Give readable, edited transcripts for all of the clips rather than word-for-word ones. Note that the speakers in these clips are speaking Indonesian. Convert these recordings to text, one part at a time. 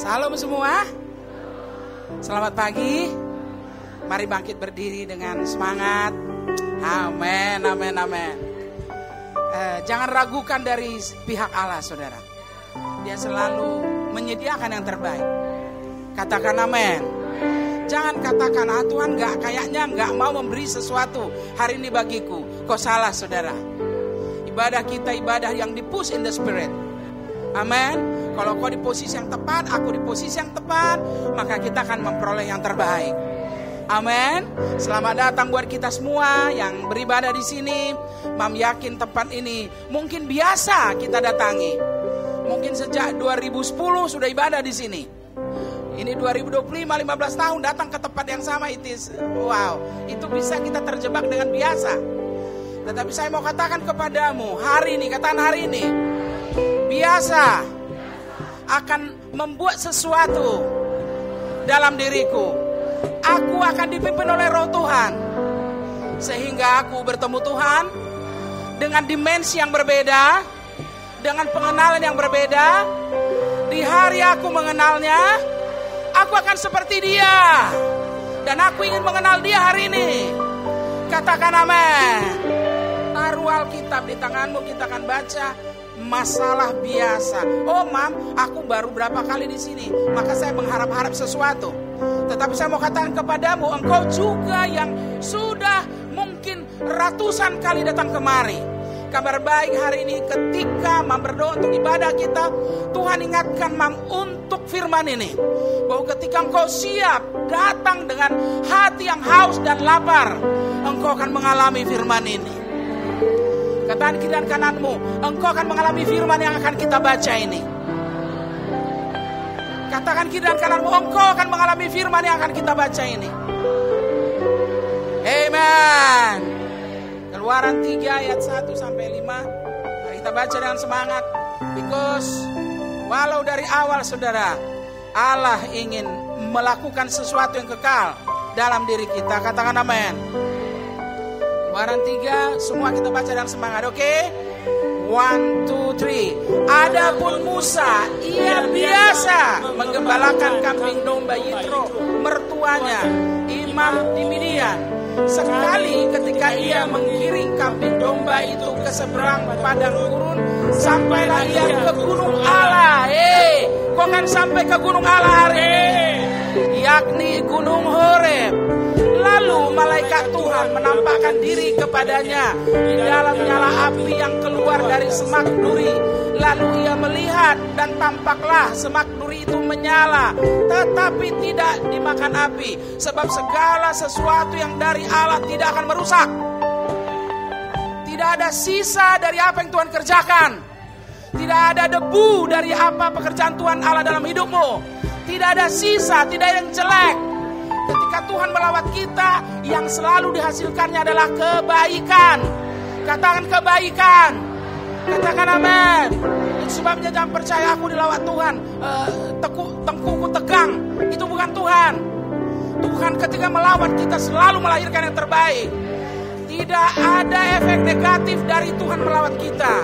Salam semua. Selamat pagi. Mari bangkit berdiri dengan semangat. Amin, amin, amin. Jangan ragukan dari pihak Allah, saudara. Dia selalu menyediakan yang terbaik. Katakan amin. Jangan katakan, Tuhan kayaknya nggak mau memberi sesuatu hari ini bagiku. Kok salah, saudara? Ibadah kita ibadah yang di-push in the spirit. Amin. Kalau kau di posisi yang tepat, aku di posisi yang tepat, maka kita akan memperoleh yang terbaik. Amin. Selamat datang buat kita semua yang beribadah di sini. Mam yakin tempat ini mungkin biasa kita datangi. Mungkin sejak 2010 sudah ibadah di sini. Ini 2025, 15 tahun datang ke tempat yang sama. Wow, itu bisa kita terjebak dengan biasa. Tetapi saya mau katakan kepadamu, hari ini, katakan hari ini, biasa akan membuat sesuatu dalam diriku. Aku akan dipimpin oleh Roh Tuhan, sehingga aku bertemu Tuhan dengan dimensi yang berbeda, dengan pengenalan yang berbeda. Di hari aku mengenalnya, aku akan seperti dia, dan aku ingin mengenal dia hari ini. Katakan amin. Taruh Alkitab di tanganmu, kita akan baca masalah biasa. Oh mam, aku baru berapa kali di sini, maka saya mengharap-harap sesuatu. Tetapi saya mau katakan kepadamu, engkau juga yang sudah mungkin ratusan kali datang kemari. Kabar baik hari ini, ketika mam berdoa untuk ibadah kita, Tuhan ingatkan mam untuk firman ini, bahwa ketika engkau siap datang dengan hati yang haus dan lapar, engkau akan mengalami firman ini. Katakan kiri dan kananmu, engkau akan mengalami firman yang akan kita baca ini. Katakan kiri dan kananmu, engkau akan mengalami firman yang akan kita baca ini. Amen. Keluaran 3 ayat 1 sampai 5. Mari kita baca dengan semangat. Because walau dari awal, saudara, Allah ingin melakukan sesuatu yang kekal dalam diri kita. Katakan amin. Keluaran 3, semua kita baca dengan semangat, oke? 1, 2, 3. Adapun Musa, ia biasa menggembalakan kambing domba Yitro, mertuanya, imam di Midian. Sekali ketika ia menggiring kambing domba itu ke seberang padang gurun, sampailah ia ke gunung Allah. Kau akan sampai ke gunung Allah hari ini, yakni gunung Horeb. Lalu malaikat Tuhan menampakkan diri kepadanya di dalam nyala api yang keluar dari semak duri. Lalu ia melihat dan tampaklah semak duri itu menyala, tetapi tidak dimakan api. Sebab segala sesuatu yang dari Allah tidak akan merusak. Tidak ada sisa dari apa yang Tuhan kerjakan. Tidak ada debu dari apa pekerjaan Tuhan Allah dalam hidupmu. Tidak ada sisa, tidak ada yang jelek. Ketika Tuhan melawat kita, yang selalu dihasilkannya adalah kebaikan. Katakan kebaikan. Katakan amin. Itu sebabnya jangan percaya aku dilawat Tuhan, tengkuku tegang. Itu bukan Tuhan. Tuhan ketika melawat kita selalu melahirkan yang terbaik. Tidak ada efek negatif dari Tuhan melawat kita.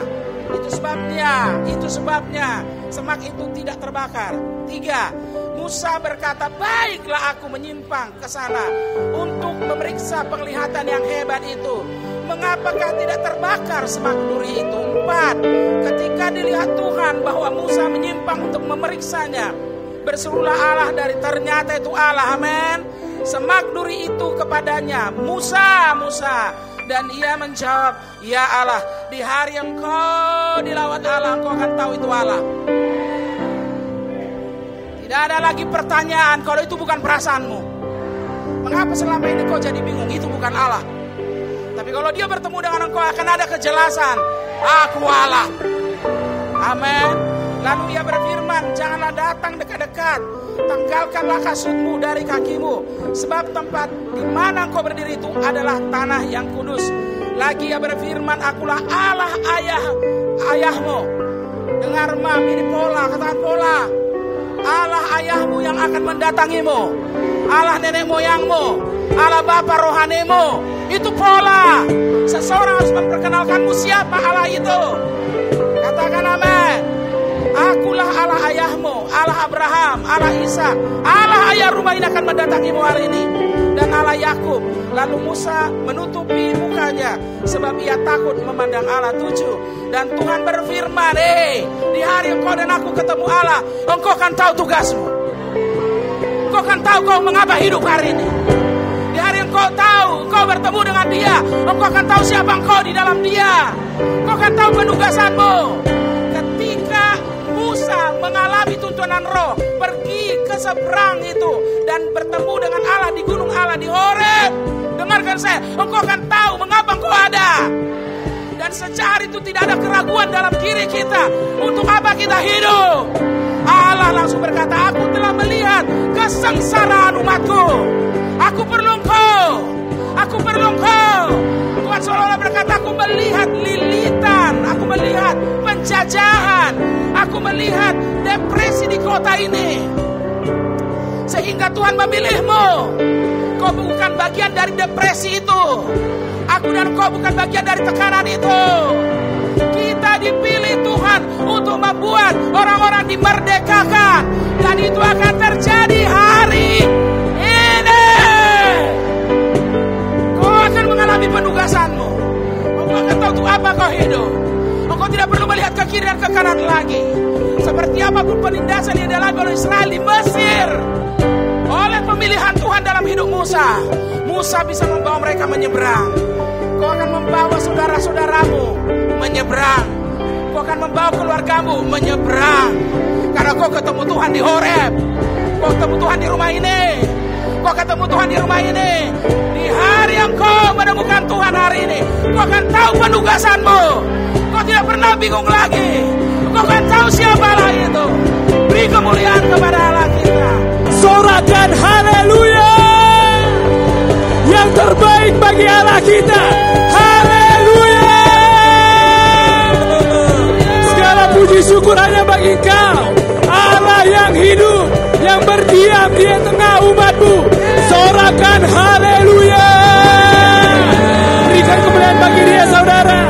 Itu sebabnya semak itu tidak terbakar. 3. Musa berkata, baiklah aku menyimpang ke sana untuk memeriksa penglihatan yang hebat itu. Mengapakah tidak terbakar semak duri itu? 4. Ketika dilihat Tuhan bahwa Musa menyimpang untuk memeriksanya, berserulah Allah dari ternyata itu Allah. Amin. Semak duri itu kepadanya, Musa, Musa. Dan ia menjawab, ya Allah, di hari yang kau dilawat Allah, engkau akan tahu itu Allah. Tidak ada lagi pertanyaan kalau itu bukan perasaanmu. Mengapa selama ini kau jadi bingung? Itu bukan Allah. Tapi kalau dia bertemu dengan engkau akan ada kejelasan. Aku Allah. Amin. Lalu ia berfirman, janganlah datang dekat-dekat. Tanggalkanlah kasutmu dari kakimu. Sebab tempat di mana engkau berdiri itu adalah tanah yang kudus. Lagi ia berfirman, akulah Allah ayahmu. Dengar mam, ini pola, katakan pola. Allah ayahmu yang akan mendatangimu. Allah nenek moyangmu. Allah bapa rohanimu. Itu pola. Seseorang harus memperkenalkanmu siapa Allah itu. Katakan amin. Akulah Allah ayahmu, Allah Abraham, Allah Ishak, Allah ayah rumah ini akan mendatangimu hari ini. Dan Allah Yakub. Lalu Musa menutupi mukanya sebab ia takut memandang Allah. 7. Dan Tuhan berfirman, di hari engkau dan aku ketemu Allah, engkau akan tahu tugasmu. Engkau akan tahu kau mengapa hidup hari ini. Di hari engkau tahu, engkau bertemu dengan dia, engkau akan tahu siapa engkau di dalam dia. Engkau akan tahu penugasanmu. Ketika Musa mengalami tuntunan roh, pergi ke seberang itu dan bertemu dengan Allah di gunung Allah di Horeb. Dengarkan saya, engkau akan tahu mengapa engkau ada. Dan sejak hari itu tidak ada keraguan dalam diri kita untuk apa kita hidup. Allah langsung berkata, aku telah melihat kesengsaraan umatku. Aku perlu engkau. Aku perlu engkau. Tuhan seolah-olah berkata, aku melihat lilitan, aku melihat penjajahan, aku melihat depresi di kota ini. Sehingga Tuhan memilihmu. Kau bukan bagian dari depresi itu. Aku dan kau bukan bagian dari tekanan itu. Kita dipilih Tuhan untuk membuat orang-orang dimerdekakan. Dan itu akan terjadi hari ini. Kau akan mengalami penugasanmu. Kau akan tahu untuk apa kau hidup. Kau tidak perlu melihat ke kiri dan ke kanan lagi. Seperti apapun penindasan yang dialami oleh Israel di Mesir, oleh pemilihan Tuhan dalam hidup Musa, Musa bisa membawa mereka menyeberang. Kau akan membawa saudara-saudaramu menyeberang. Kau akan membawa keluargamu menyeberang. Karena kau ketemu Tuhan di Horeb. Kau ketemu Tuhan di rumah ini. Kau ketemu Tuhan di rumah ini. Di hari yang kau menemukan Tuhan hari ini, kau akan tahu penugasanmu. Kau tidak pernah bingung lagi. Kau akan tahu siapa Allah itu. Beri kemuliaan kepada Allah kita. Sorakan haleluya. Yang terbaik bagi Allah kita. Haleluya. Segala puji syukur hanya bagi Engkau, Allah yang hidup, yang berdiam di tengah umat-Mu. Sorakan haleluya. Berikan kemuliaan bagi Dia, saudara.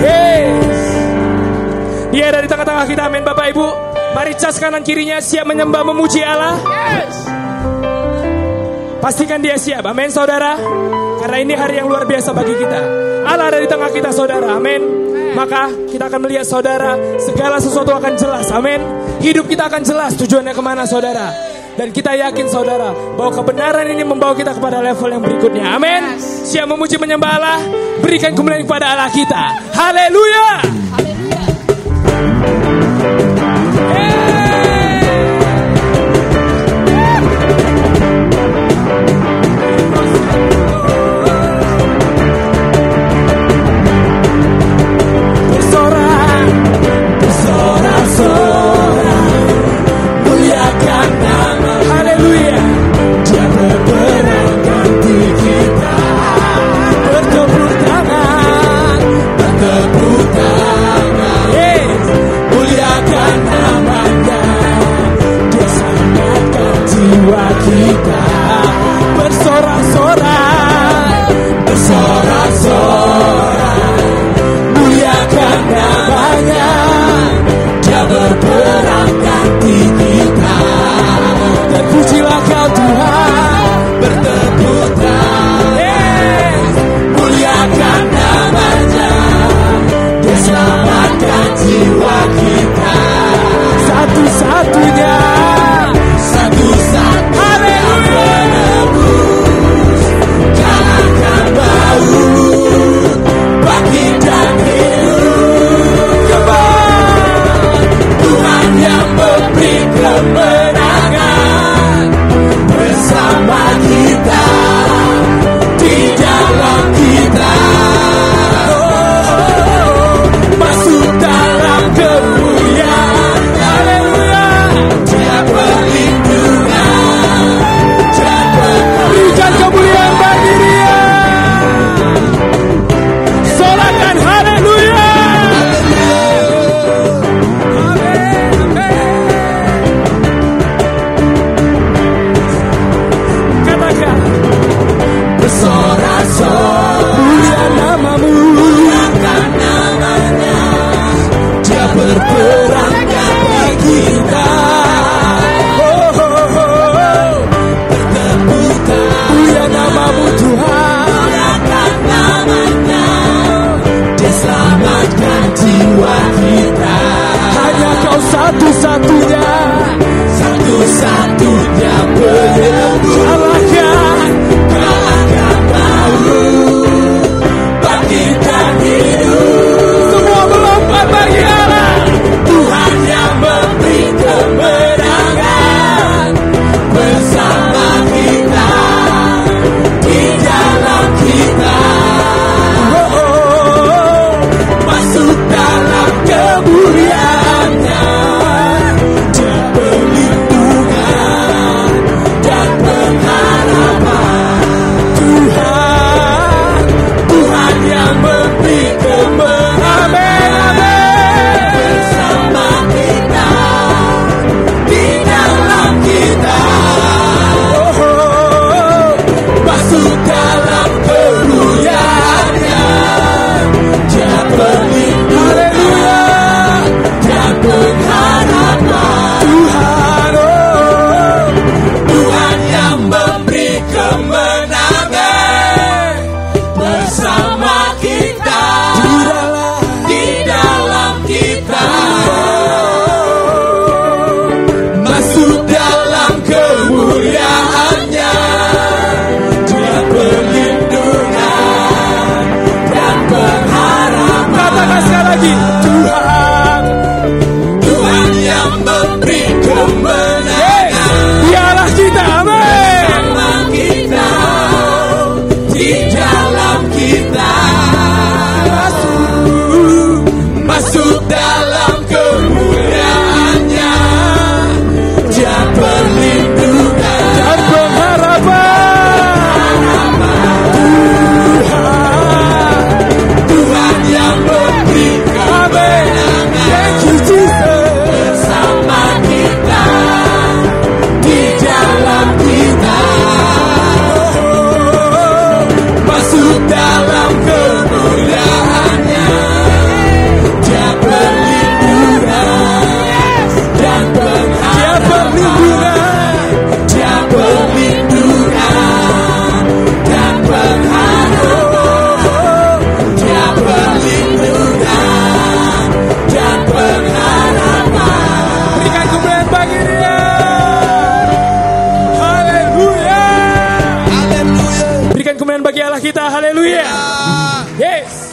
Yes. Dia ada di tengah-tengah kita, amin. Bapak Ibu, mari cas kanan kirinya siap menyembah memuji Allah. Yes. Pastikan dia siap, amin saudara. Karena ini hari yang luar biasa bagi kita. Allah ada di tengah kita, saudara, amin. Maka kita akan melihat, saudara, segala sesuatu akan jelas, amin. Hidup kita akan jelas tujuannya kemana, saudara. Dan kita yakin, saudara, bahwa kebenaran ini membawa kita kepada level yang berikutnya, amin. Siap memuji menyembah Allah. Berikan kemuliaan kepada Allah kita. Haleluya. Bertepuk tangan, bertepuk tangan. haleluya. Yes.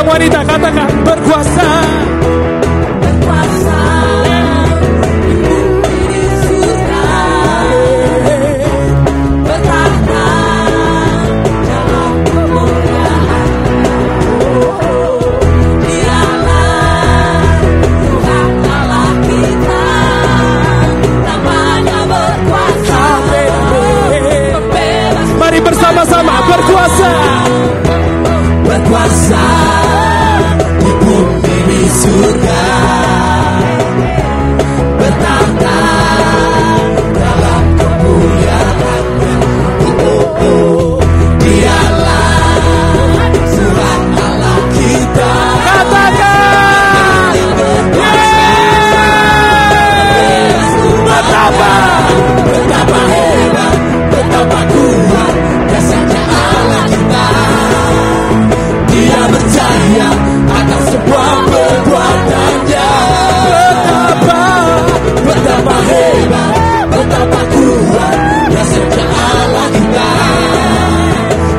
Wanita katakan berkuasa. Berkuasa di bumi di surga, bertahta dalam kemuliaan. Dialah Tuhan Allah kita, namanya berkuasa. Mari bersama-sama berkuasa. Berkuasa di bumi di surga, bertahta dalam kemuliaan-Nya. Dialah Tuhan Allah kita. Katakan betapa hebat, betapa kuat dasarnya Allah kita. Dia percaya atas semua perbuatannya. Betapa hebat, betapa kuat dasarnya Allah kita.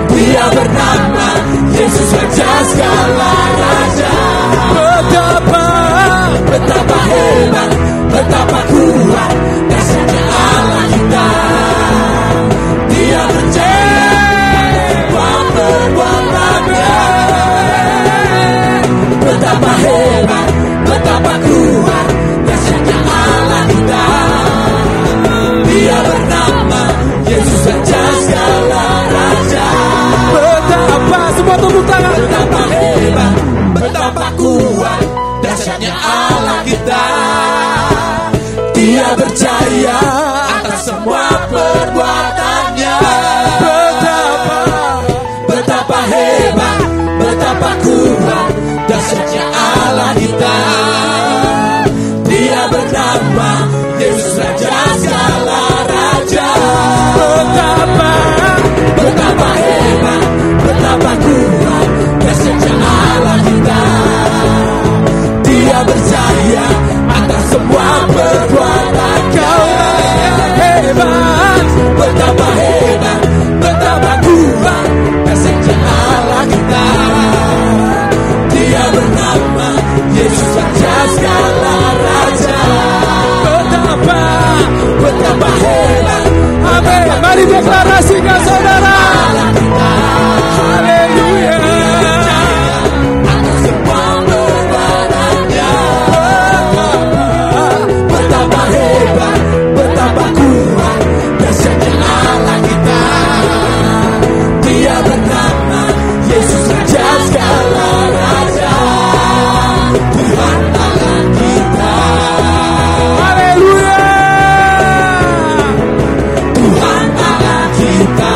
Dia bernama Yesus Raja segala raja. Betapa hebat, betapa kuat dasarnya Allah kita. Dia percaya semua perbuatannya. Betapa hebat, betapa kuat dasarnya Allah kita. Dia bernama Yesus Raja segala raja. Betapa, semua tepuk tangan. Betapa hebat, betapa kuat dasarnya Allah kita. Dia percaya atas semua perbuatannya. Betapa hebat, betapa kuat dasarnya Allah kita. Dia bernama Yesus Raja segala raja. Betapa hebat, betapa kuat dasarnya Allah kita. Dia percaya atas semua perbuatan Kau hebat. Betapa hebat, betapa kuat dasarnya Allah kita. Dia bernama Yesus Raja segala raja. Betapa hebat. Amin. Mari deklarasikan saudara. Haleluya. Atas semua perbuatannya. Betapa hebat, betapa kuat dasarnya Allah kita. Dia bernama Yesus Raja segala raja. Tuhan Allah kita. Haleluya. Tuhan Allah kita.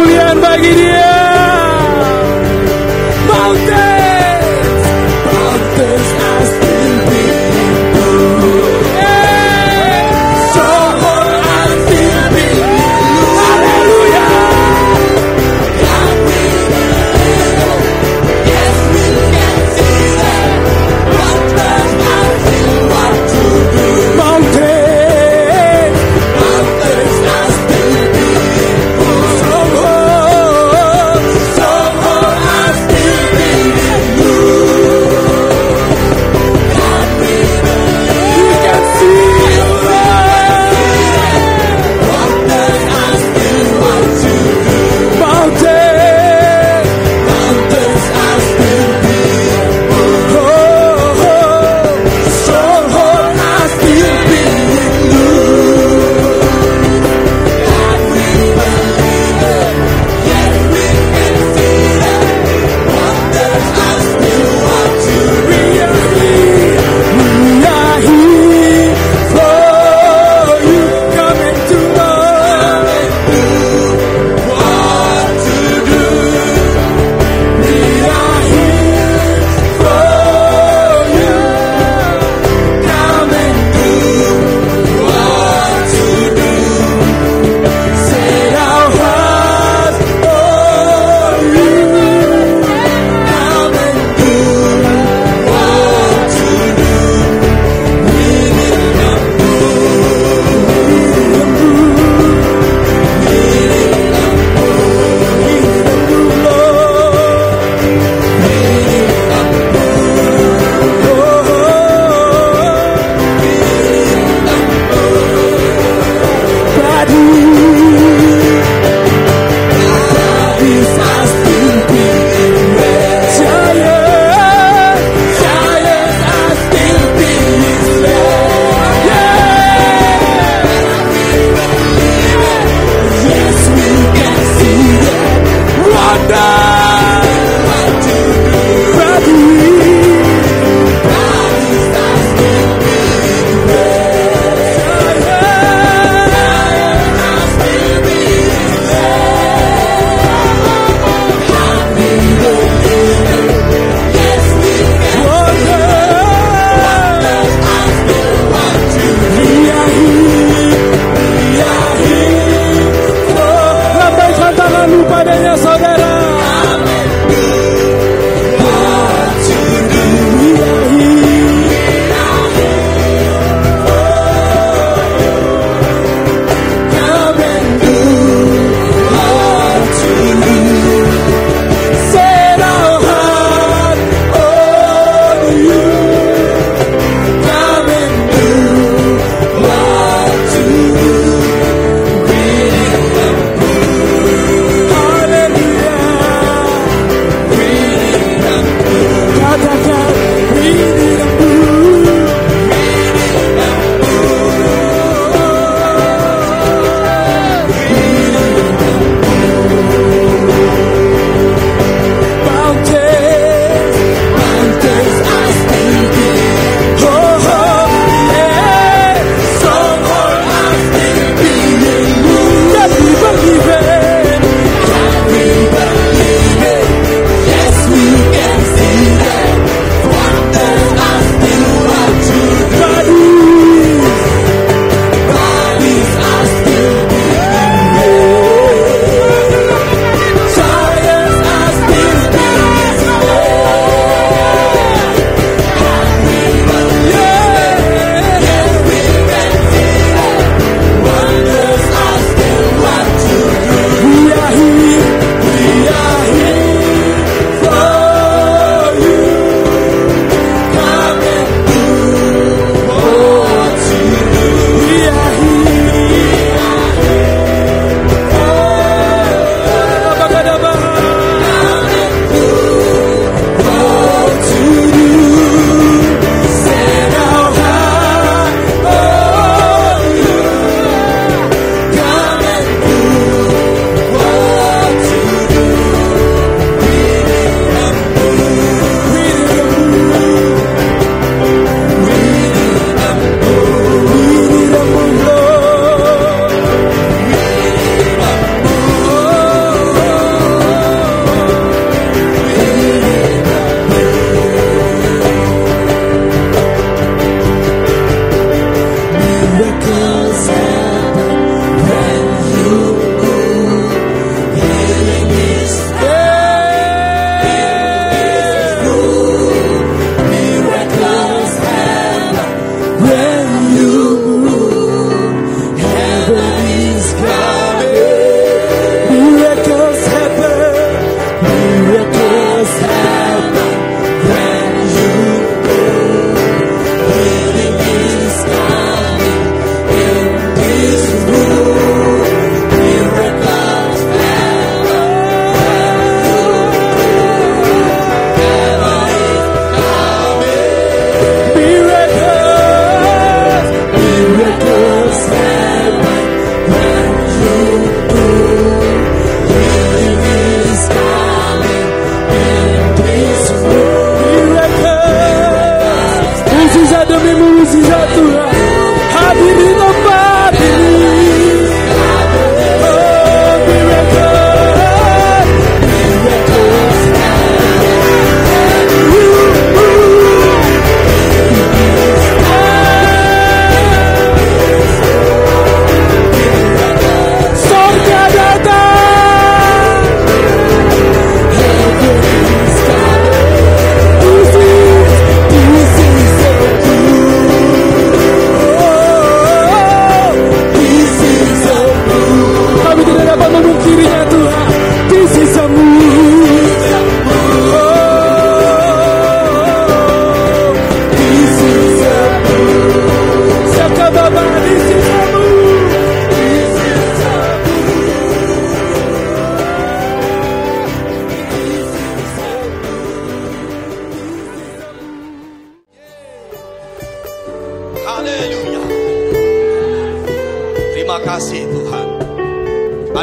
kemuliaan bagi Dia. Mountains, mountains are still being moved. Strongholds are still being moved. Hallelujah. God will deliver. Yes, we can see that. Mountains are still what to do. Mountains are still being moved. Strongholds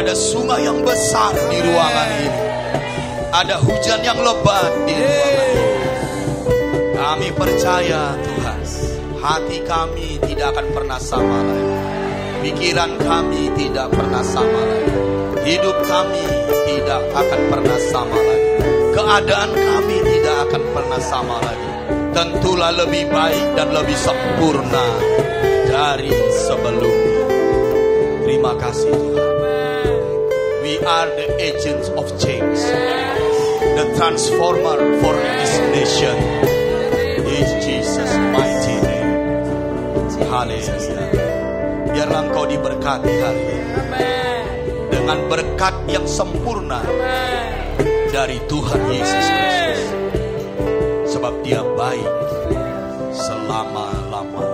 Ada sungai yang besar di ruangan ini. Ada hujan yang lebat di ruangan ini. Kami percaya Tuhan, hati kami tidak akan pernah sama lagi. Pikiran kami tidak pernah sama lagi. Hidup kami tidak akan pernah sama lagi. Keadaan kami tidak akan pernah sama lagi. Tentulah lebih baik dan lebih sempurna dari sebelumnya. Terima kasih Tuhan. We are the agents of change, the transformer for this nation. In Jesus' mighty name. Haleluya. Biarlah Engkau diberkati hari ini dengan berkat yang sempurna dari Tuhan Yesus Kristus. Sebab Dia baik selama-lamanya.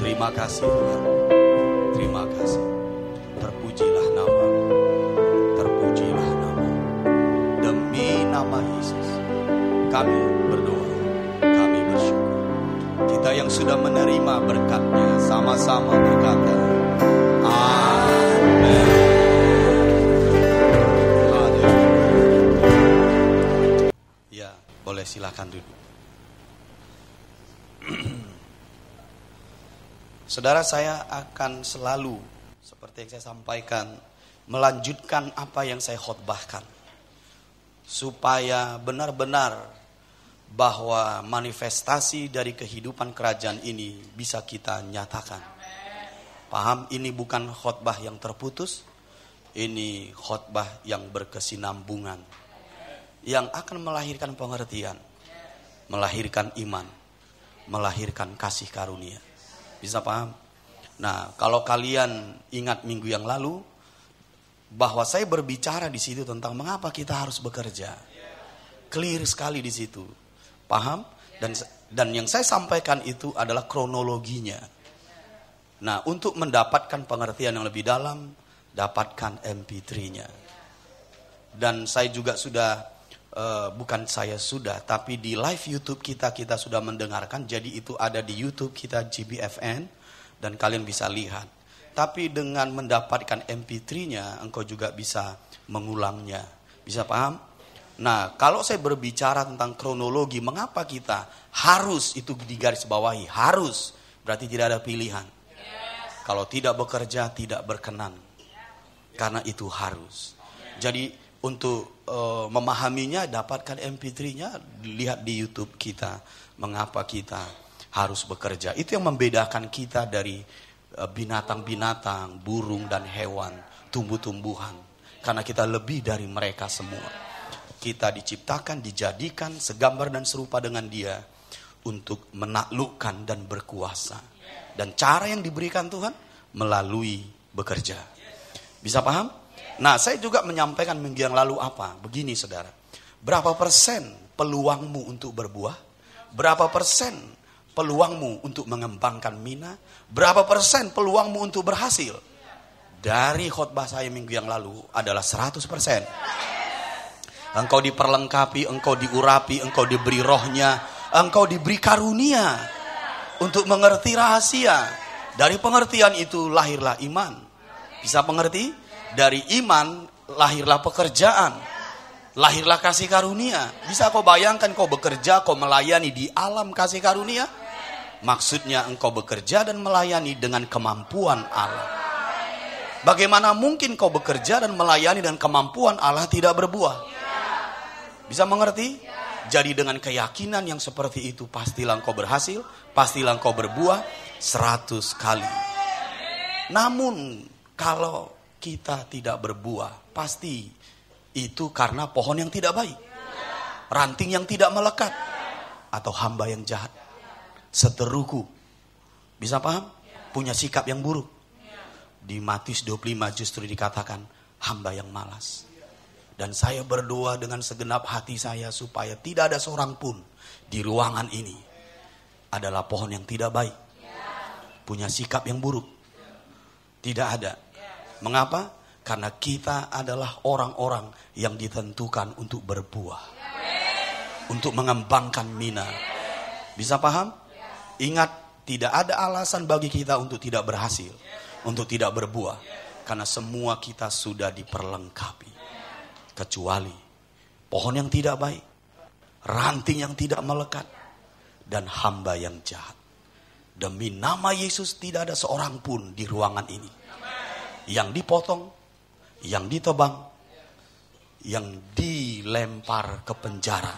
Terima kasih Tuhan. Terima kasih. Terpujilah nama. Terpujilah nama. Demi nama Yesus kami berdoa. Kami bersyukur. Kita yang sudah menerima berkat-Nya sama-sama berkata amin. Ya, boleh silakan duduk. Saudara, saya akan selalu seperti yang saya sampaikan melanjutkan apa yang saya khotbahkan, supaya benar-benar bahwa manifestasi dari kehidupan kerajaan ini bisa kita nyatakan. Paham, ini bukan khotbah yang terputus, ini khotbah yang berkesinambungan, yang akan melahirkan pengertian, melahirkan iman, melahirkan kasih karunia. Bisa paham? Nah, kalau kalian ingat minggu yang lalu bahwa saya berbicara di situ tentang mengapa kita harus bekerja. Clear sekali di situ. Paham? Dan yang saya sampaikan itu adalah kronologinya. Nah, untuk mendapatkan pengertian yang lebih dalam, dapatkan MP3-nya. Dan saya juga sudah tapi di live YouTube kita sudah mendengarkan. Jadi itu ada di YouTube kita GBFN dan kalian bisa lihat. Tapi dengan mendapatkan MP3-nya, engkau juga bisa mengulangnya. Bisa paham? Nah, kalau saya berbicara tentang kronologi, mengapa kita harus, itu digarisbawahi, harus, berarti tidak ada pilihan. Kalau tidak bekerja, tidak berkenan. Karena itu harus. Jadi untuk memahaminya, dapatkan MP3-nya, lihat di YouTube kita. Mengapa kita harus bekerja. Itu yang membedakan kita dari binatang-binatang, burung dan hewan, tumbuh-tumbuhan. Karena kita lebih dari mereka semua. Kita diciptakan, dijadikan segambar dan serupa dengan Dia untuk menaklukkan dan berkuasa. Dan cara yang diberikan Tuhan melalui bekerja. Bisa paham? Nah, saya juga menyampaikan minggu yang lalu apa? Begini saudara, berapa persen peluangmu untuk berbuah? Berapa persen peluangmu untuk mengembangkan mina? Berapa persen peluangmu untuk berhasil? Dari khotbah saya minggu yang lalu adalah 100%. Engkau diperlengkapi, engkau diurapi, engkau diberi rohnya, engkau diberi karunia untuk mengerti rahasia. Dari pengertian itu lahirlah iman. Bisa mengerti? Dari iman lahirlah pekerjaan, lahirlah kasih karunia. Bisa kau bayangkan kau bekerja, kau melayani di alam kasih karunia? Maksudnya engkau bekerja dan melayani dengan kemampuan Allah. Bagaimana mungkin kau bekerja dan melayani dan kemampuan Allah tidak berbuah? Bisa mengerti? Jadi dengan keyakinan yang seperti itu, pastilah engkau berhasil, pastilah engkau berbuah 100 kali. Namun kalau kita tidak berbuah, pasti itu karena pohon yang tidak baik, ranting yang tidak melekat, atau hamba yang jahat, seteruku. Bisa paham? Punya sikap yang buruk. Di Matius 25 justru dikatakan hamba yang malas. Dan saya berdoa dengan segenap hati saya supaya tidak ada seorang pun di ruangan ini adalah pohon yang tidak baik, punya sikap yang buruk. Tidak ada. Mengapa? Karena kita adalah orang-orang yang ditentukan untuk berbuah, untuk mengembangkan mina. Bisa paham? Ingat, tidak ada alasan bagi kita untuk tidak berhasil, untuk tidak berbuah. Karena semua kita sudah diperlengkapi. Kecuali pohon yang tidak baik, ranting yang tidak melekat, dan hamba yang jahat. Demi nama Yesus tidak ada seorang pun di ruangan ini yang dipotong, yang ditebang, yang dilempar ke penjara.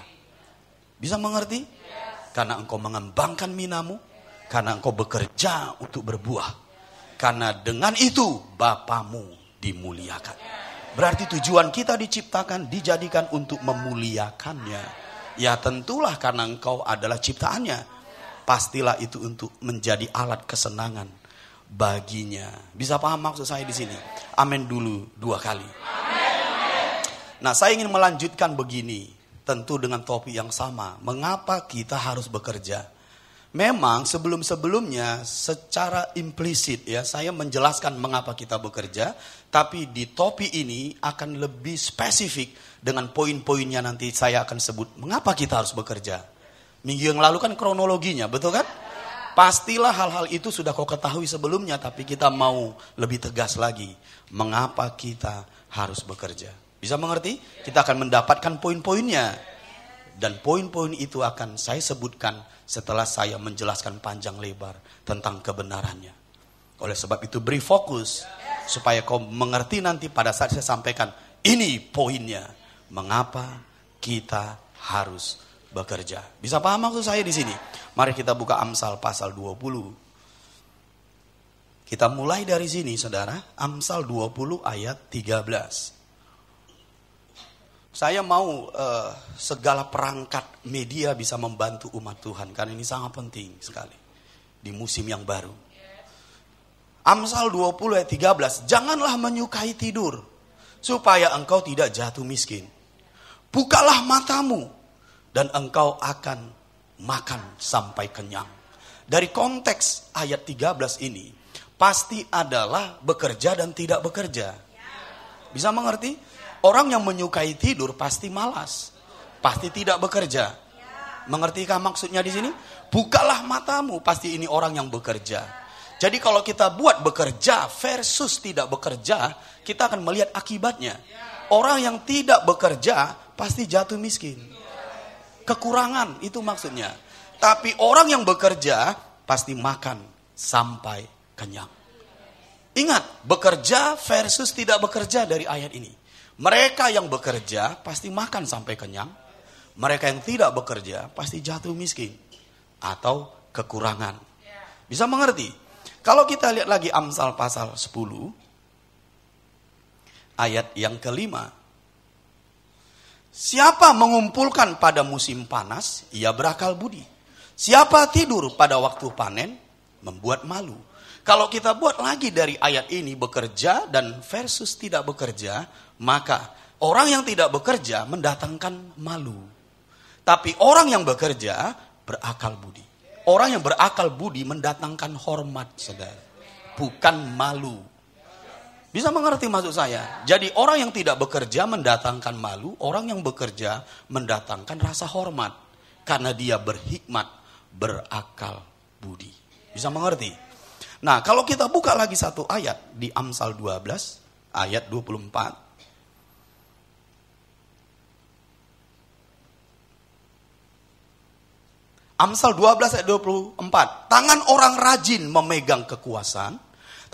Bisa mengerti? Karena engkau mengembangkan minamu, karena engkau bekerja untuk berbuah. Karena dengan itu Bapamu dimuliakan. Berarti tujuan kita diciptakan, dijadikan untuk memuliakannya. Ya tentulah karena engkau adalah ciptaannya. Pastilah itu untuk menjadi alat kesenangan baginya. Bisa paham maksud saya di sini? Amin dulu 2 kali. Nah, saya ingin melanjutkan begini. Tentu dengan topik yang sama. Mengapa kita harus bekerja? Memang sebelum-sebelumnya secara implisit ya saya menjelaskan mengapa kita bekerja, tapi di topik ini akan lebih spesifik dengan poin-poinnya nanti saya akan sebut mengapa kita harus bekerja. Minggu yang lalu kan kronologinya, betul kan? Pastilah hal-hal itu sudah kau ketahui sebelumnya, tapi kita mau lebih tegas lagi mengapa kita harus bekerja. Bisa mengerti? Kita akan mendapatkan poin-poinnya. Dan poin-poin itu akan saya sebutkan setelah saya menjelaskan panjang lebar tentang kebenarannya. Oleh sebab itu beri fokus supaya kau mengerti nanti pada saat saya sampaikan. Ini poinnya. Mengapa kita harus bekerja. Bisa paham maksud saya di sini? Mari kita buka Amsal pasal 20. Kita mulai dari sini saudara. Amsal 20 ayat 13. Saya mau segala perangkat media bisa membantu umat Tuhan. Karena ini sangat penting sekali. Di musim yang baru. Amsal 20 ayat 13. Janganlah menyukai tidur. Supaya engkau tidak jatuh miskin. Bukalah matamu. Dan engkau akan makan sampai kenyang. Dari konteks ayat 13 ini. Pasti adalah bekerja dan tidak bekerja. Bisa mengerti? Orang yang menyukai tidur pasti malas, pasti tidak bekerja. Mengertikah maksudnya di sini? Bukalah matamu, pasti ini orang yang bekerja. Jadi kalau kita buat bekerja versus tidak bekerja, kita akan melihat akibatnya. Orang yang tidak bekerja pasti jatuh miskin. Kekurangan itu maksudnya. Tapi orang yang bekerja pasti makan sampai kenyang. Ingat, bekerja versus tidak bekerja dari ayat ini. Mereka yang bekerja pasti makan sampai kenyang. Mereka yang tidak bekerja pasti jatuh miskin. Atau kekurangan. Bisa mengerti? Kalau kita lihat lagi Amsal pasal 10. Ayat yang kelima. Siapa mengumpulkan pada musim panas, ia berakal budi. Siapa tidur pada waktu panen, membuat malu. Kalau kita buat lagi dari ayat ini bekerja dan versus tidak bekerja, maka orang yang tidak bekerja mendatangkan malu. Tapi orang yang bekerja berakal budi. Orang yang berakal budi mendatangkan hormat, saudara. Bukan malu. Bisa mengerti maksud saya? Jadi orang yang tidak bekerja mendatangkan malu. Orang yang bekerja mendatangkan rasa hormat. Karena dia berhikmat, berakal budi. Bisa mengerti? Nah, kalau kita buka lagi satu ayat di Amsal 12 ayat 24. Amsal 12 ayat 24. Tangan orang rajin memegang kekuasaan,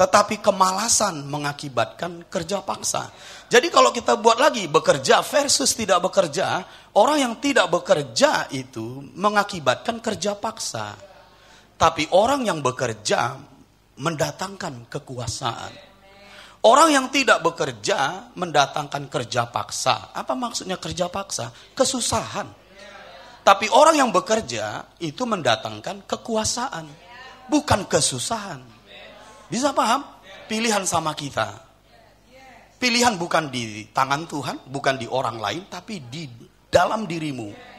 tetapi kemalasan mengakibatkan kerja paksa. Jadi kalau kita buat lagi bekerja versus tidak bekerja, orang yang tidak bekerja itu mengakibatkan kerja paksa. Tapi orang yang bekerja mendatangkan kekuasaan. Orang yang tidak bekerja mendatangkan kerja paksa. Apa maksudnya kerja paksa? Kesusahan. Tapi orang yang bekerja itu mendatangkan kekuasaan. Bukan kesusahan. Bisa paham? Pilihan sama kita. Pilihan bukan di tangan Tuhan, bukan di orang lain, tapi di dalam dirimu.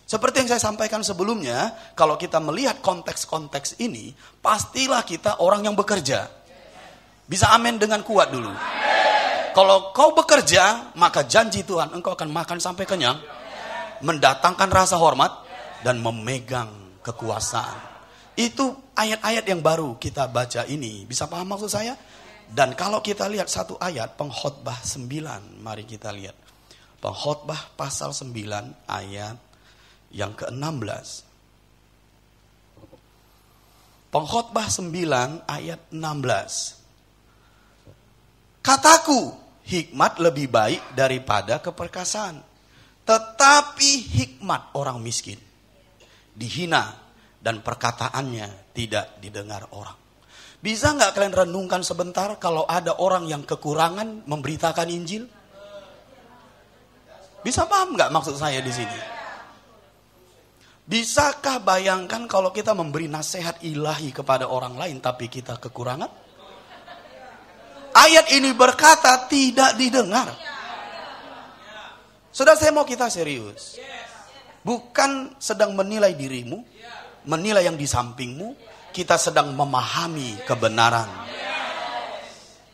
Seperti yang saya sampaikan sebelumnya, kalau kita melihat konteks-konteks ini, pastilah kita orang yang bekerja. Bisa amin dengan kuat dulu. Kalau kau bekerja, maka janji Tuhan, engkau akan makan sampai kenyang, mendatangkan rasa hormat, dan memegang kekuasaan. Itu ayat-ayat yang baru kita baca ini. Bisa paham maksud saya? Dan kalau kita lihat satu ayat, Pengkhotbah 9, mari kita lihat. Pengkhotbah pasal 9 ayat yang ke-16. Pengkhotbah 9 ayat 16. Kataku, hikmat lebih baik daripada keperkasaan. Tetapi hikmat orang miskin dihina dan perkataannya tidak didengar orang. Bisa nggak kalian renungkan sebentar kalau ada orang yang kekurangan memberitakan Injil? Bisa paham nggak maksud saya di sini? Bisakah bayangkan kalau kita memberi nasihat ilahi kepada orang lain tapi kita kekurangan? Ayat ini berkata tidak didengar. Saudara, saya mau kita serius. Bukan sedang menilai dirimu, menilai yang di sampingmu. Kita sedang memahami kebenaran.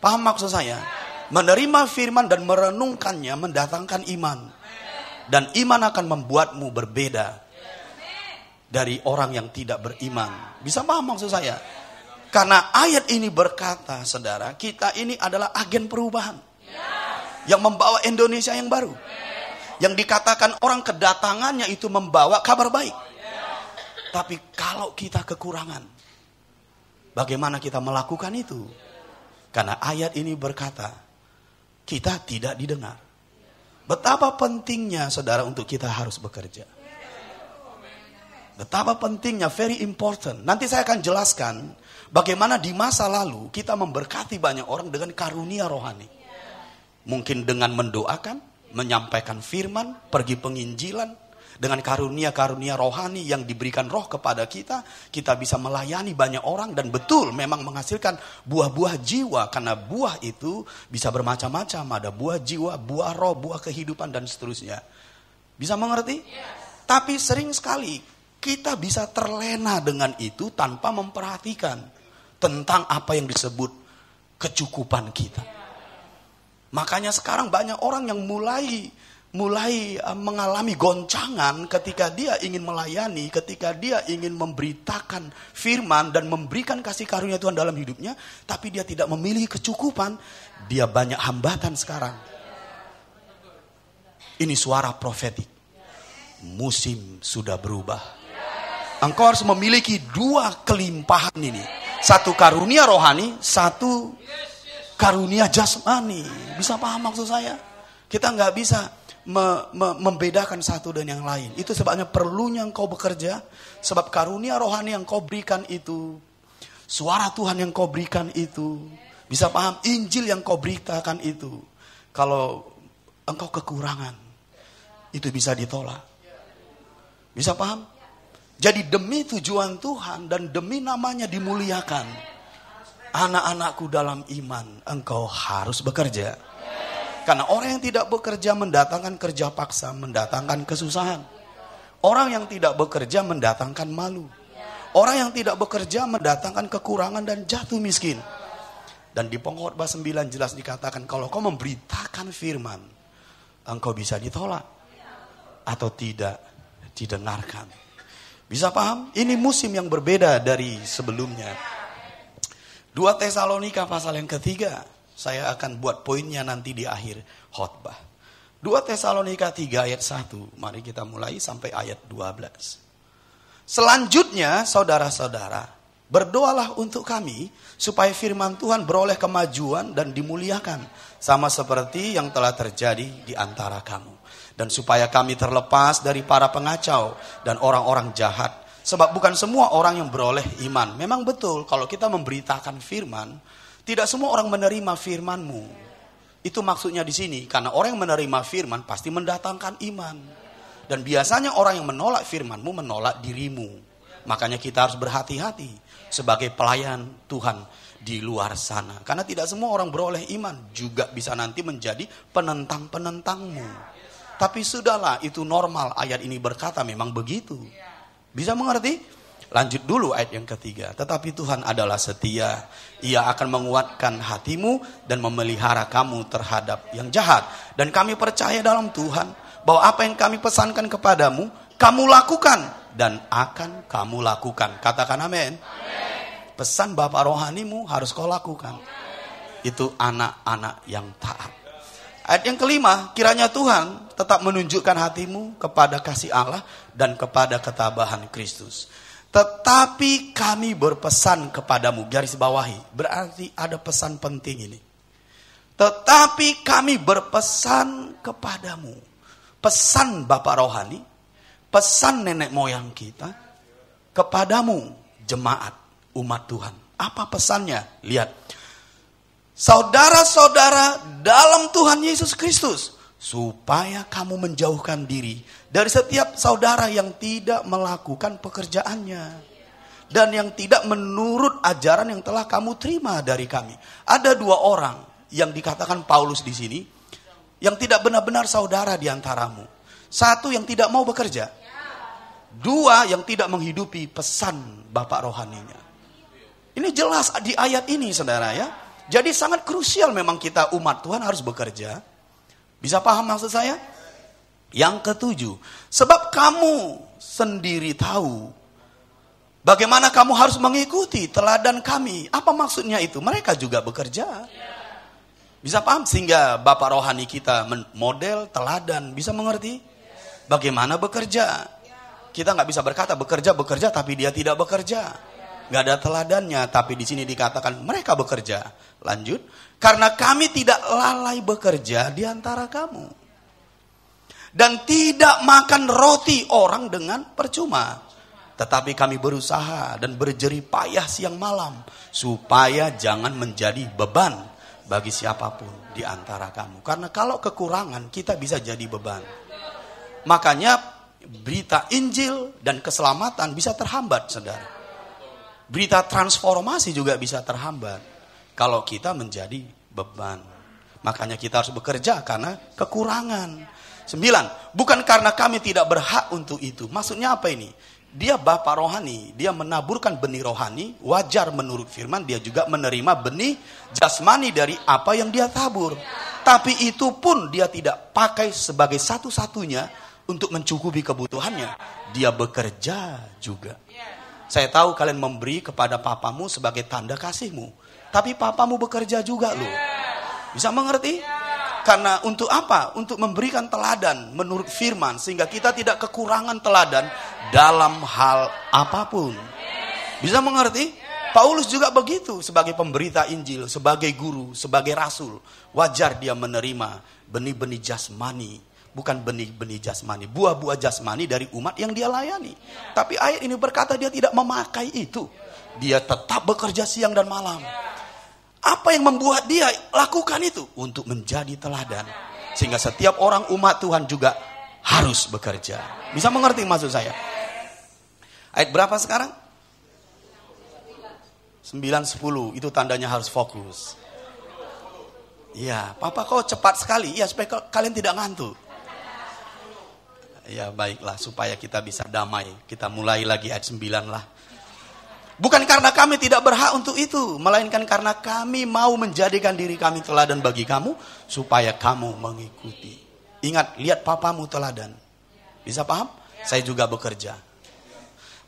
Paham maksud saya? Menerima firman dan merenungkannya mendatangkan iman. Dan iman akan membuatmu berbeda dari orang yang tidak beriman. Bisa paham maksud saya? Karena ayat ini berkata, saudara, kita ini adalah agen perubahan. Yang membawa Indonesia yang baru. Yang dikatakan orang kedatangannya itu membawa kabar baik. Tapi kalau kita kekurangan, bagaimana kita melakukan itu? Karena ayat ini berkata, kita tidak didengar. Betapa pentingnya, saudara, untuk kita harus bekerja. Betapa pentingnya, very important. Nanti saya akan jelaskan bagaimana di masa lalu kita memberkati banyak orang dengan karunia rohani. Mungkin dengan mendoakan, menyampaikan firman, pergi penginjilan. Dengan karunia-karunia rohani yang diberikan roh kepada kita, kita bisa melayani banyak orang dan betul memang menghasilkan buah-buah jiwa. Karena buah itu bisa bermacam-macam. Ada buah jiwa, buah roh, buah kehidupan dan seterusnya. Bisa mengerti? Tapi sering sekali kita bisa terlena dengan itu tanpa memperhatikan tentang apa yang disebut kecukupan kita. Makanya sekarang banyak orang yang mulai mengalami goncangan ketika dia ingin melayani, ketika dia ingin memberitakan firman dan memberikan kasih karunia Tuhan dalam hidupnya, tapi dia tidak memiliki kecukupan, dia banyak hambatan sekarang. Ini suara profetik. Musim sudah berubah. Engkau harus memiliki dua kelimpahan ini. Satu karunia rohani, satu karunia jasmani. Bisa paham maksud saya? Kita nggak bisa membedakan satu dan yang lain. Itu sebabnya perlunya engkau bekerja. Sebab karunia rohani yang kau berikan itu, suara Tuhan yang kau berikan itu, bisa paham, Injil yang kau beritakan itu, kalau engkau kekurangan, itu bisa ditolak. Bisa paham? Jadi demi tujuan Tuhan dan demi namanya dimuliakan, anak-anakku dalam iman, engkau harus bekerja. Karena orang yang tidak bekerja mendatangkan kerja paksa, mendatangkan kesusahan. Orang yang tidak bekerja mendatangkan malu. Orang yang tidak bekerja mendatangkan kekurangan dan jatuh miskin. Dan di Pengkhotbah 9 jelas dikatakan, kalau kau memberitakan firman, engkau bisa ditolak atau tidak didengarkan. Bisa paham? Ini musim yang berbeda dari sebelumnya. 2 Tesalonika pasal yang ketiga. Saya akan buat poinnya nanti di akhir khotbah. 2 Tesalonika 3 ayat 1. Mari kita mulai sampai ayat 12. Selanjutnya, saudara-saudara, berdoalah untuk kami supaya firman Tuhan beroleh kemajuan dan dimuliakan, sama seperti yang telah terjadi di antara kamu. Dan supaya kami terlepas dari para pengacau dan orang-orang jahat. Sebab bukan semua orang yang beroleh iman. Memang betul kalau kita memberitakan firman, tidak semua orang menerima firman-Mu. Itu maksudnya di sini. Karena orang yang menerima firman pasti mendatangkan iman. Dan biasanya orang yang menolak firman-Mu menolak dirimu. Makanya kita harus berhati-hati sebagai pelayan Tuhan di luar sana. Karena tidak semua orang beroleh iman. Juga bisa nanti menjadi penentang-penentangmu. Tapi sudahlah, itu normal. Ayat ini berkata memang begitu. Bisa mengerti? Lanjut dulu ayat yang ketiga. Tetapi Tuhan adalah setia. Ia akan menguatkan hatimu dan memelihara kamu terhadap yang jahat. Dan kami percaya dalam Tuhan bahwa apa yang kami pesankan kepadamu, kamu lakukan dan akan kamu lakukan. Katakan amin. Pesan Bapak rohanimu harus kau lakukan. Itu anak-anak yang taat. Ayat yang kelima, kiranya Tuhan tetap menunjukkan hatimu kepada kasih Allah dan kepada ketabahan Kristus. Tetapi kami berpesan kepadamu, garis bawahi, berarti ada pesan penting ini. Tetapi kami berpesan kepadamu. Pesan Bapak rohani, pesan nenek moyang kita, kepadamu jemaat umat Tuhan. Apa pesannya? Lihat. Saudara-saudara dalam Tuhan Yesus Kristus, supaya kamu menjauhkan diri dari setiap saudara yang tidak melakukan pekerjaannya dan yang tidak menurut ajaran yang telah kamu terima dari kami. Ada dua orang yang dikatakan Paulus di sini yang tidak benar-benar saudara di antaramu. Satu yang tidak mau bekerja. Dua yang tidak menghidupi pesan Bapak rohaninya. Ini jelas di ayat ini, saudara ya. Jadi sangat krusial memang kita umat Tuhan harus bekerja. Bisa paham maksud saya? Yang ketujuh, sebab kamu sendiri tahu bagaimana kamu harus mengikuti teladan kami. Apa maksudnya itu? Mereka juga bekerja. Bisa paham? Sehingga Bapak rohani kita model, teladan. Bisa mengerti? Bagaimana bekerja? Kita nggak bisa berkata bekerja tapi dia tidak bekerja. Nggak ada teladannya, tapi di sini dikatakan mereka bekerja. Lanjut, karena kami tidak lalai bekerja di antara kamu. Dan tidak makan roti orang dengan percuma. Tetapi kami berusaha dan berjerih payah siang malam. Supaya jangan menjadi beban bagi siapapun di antara kamu. Karena kalau kekurangan kita bisa jadi beban. Makanya berita Injil dan keselamatan bisa terhambat, saudara. Berita transformasi juga bisa terhambat kalau kita menjadi beban. Makanya kita harus bekerja karena kekurangan. 9, bukan karena kami tidak berhak untuk itu. Maksudnya apa ini? Dia Bapak rohani, dia menaburkan benih rohani, wajar menurut firman, dia juga menerima benih jasmani dari apa yang dia tabur. Tapi itu pun dia tidak pakai sebagai satu-satunya untuk mencukupi kebutuhannya. Dia bekerja juga. Saya tahu kalian memberi kepada papamu sebagai tanda kasihmu. Tapi papamu bekerja juga loh. Bisa mengerti? Karena untuk apa? Untuk memberikan teladan menurut firman. Sehingga kita tidak kekurangan teladan dalam hal apapun. Bisa mengerti? Paulus juga begitu. Sebagai pemberita Injil, sebagai guru, sebagai rasul. Wajar dia menerima benih-benih jasmani. Bukan benih-benih jasmani, buah-buah jasmani dari umat yang dia layani. Tapi ayat ini berkata dia tidak memakai itu. Dia tetap bekerja siang dan malam. Apa yang membuat dia lakukan itu? Untuk menjadi teladan. Sehingga setiap orang umat Tuhan juga harus bekerja. Bisa mengerti maksud saya? Ayat berapa sekarang? 9-10, itu tandanya harus fokus. Iya, Papa kok cepat sekali. Iya, supaya kalian tidak ngantuk. Ya baiklah, supaya kita bisa damai. Kita mulai lagi ayat 9 lah. Bukan karena kami tidak berhak untuk itu, melainkan karena kami mau menjadikan diri kami teladan bagi kamu, supaya kamu mengikuti. Ingat, lihat papamu teladan. Bisa paham? Saya juga bekerja.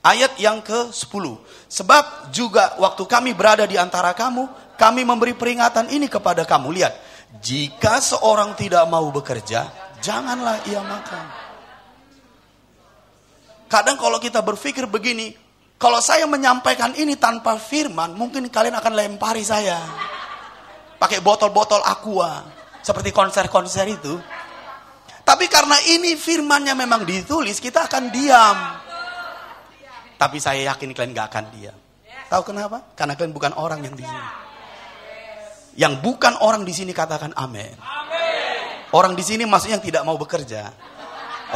Ayat yang ke-10. Sebab juga waktu kami berada di antara kamu, kami memberi peringatan ini kepada kamu. Lihat, jika seorang tidak mau bekerja, janganlah ia makan. Kadang kalau kita berpikir begini, kalau saya menyampaikan ini tanpa firman, mungkin kalian akan lempari saya. Pakai botol-botol aqua, seperti konser-konser itu. Tapi karena ini firmannya memang ditulis, kita akan diam. Tapi saya yakin kalian gak akan diam. Tahu kenapa? Karena kalian bukan orang yang di sini. Yang bukan orang di sini katakan amin. Orang di sini maksudnya yang tidak mau bekerja.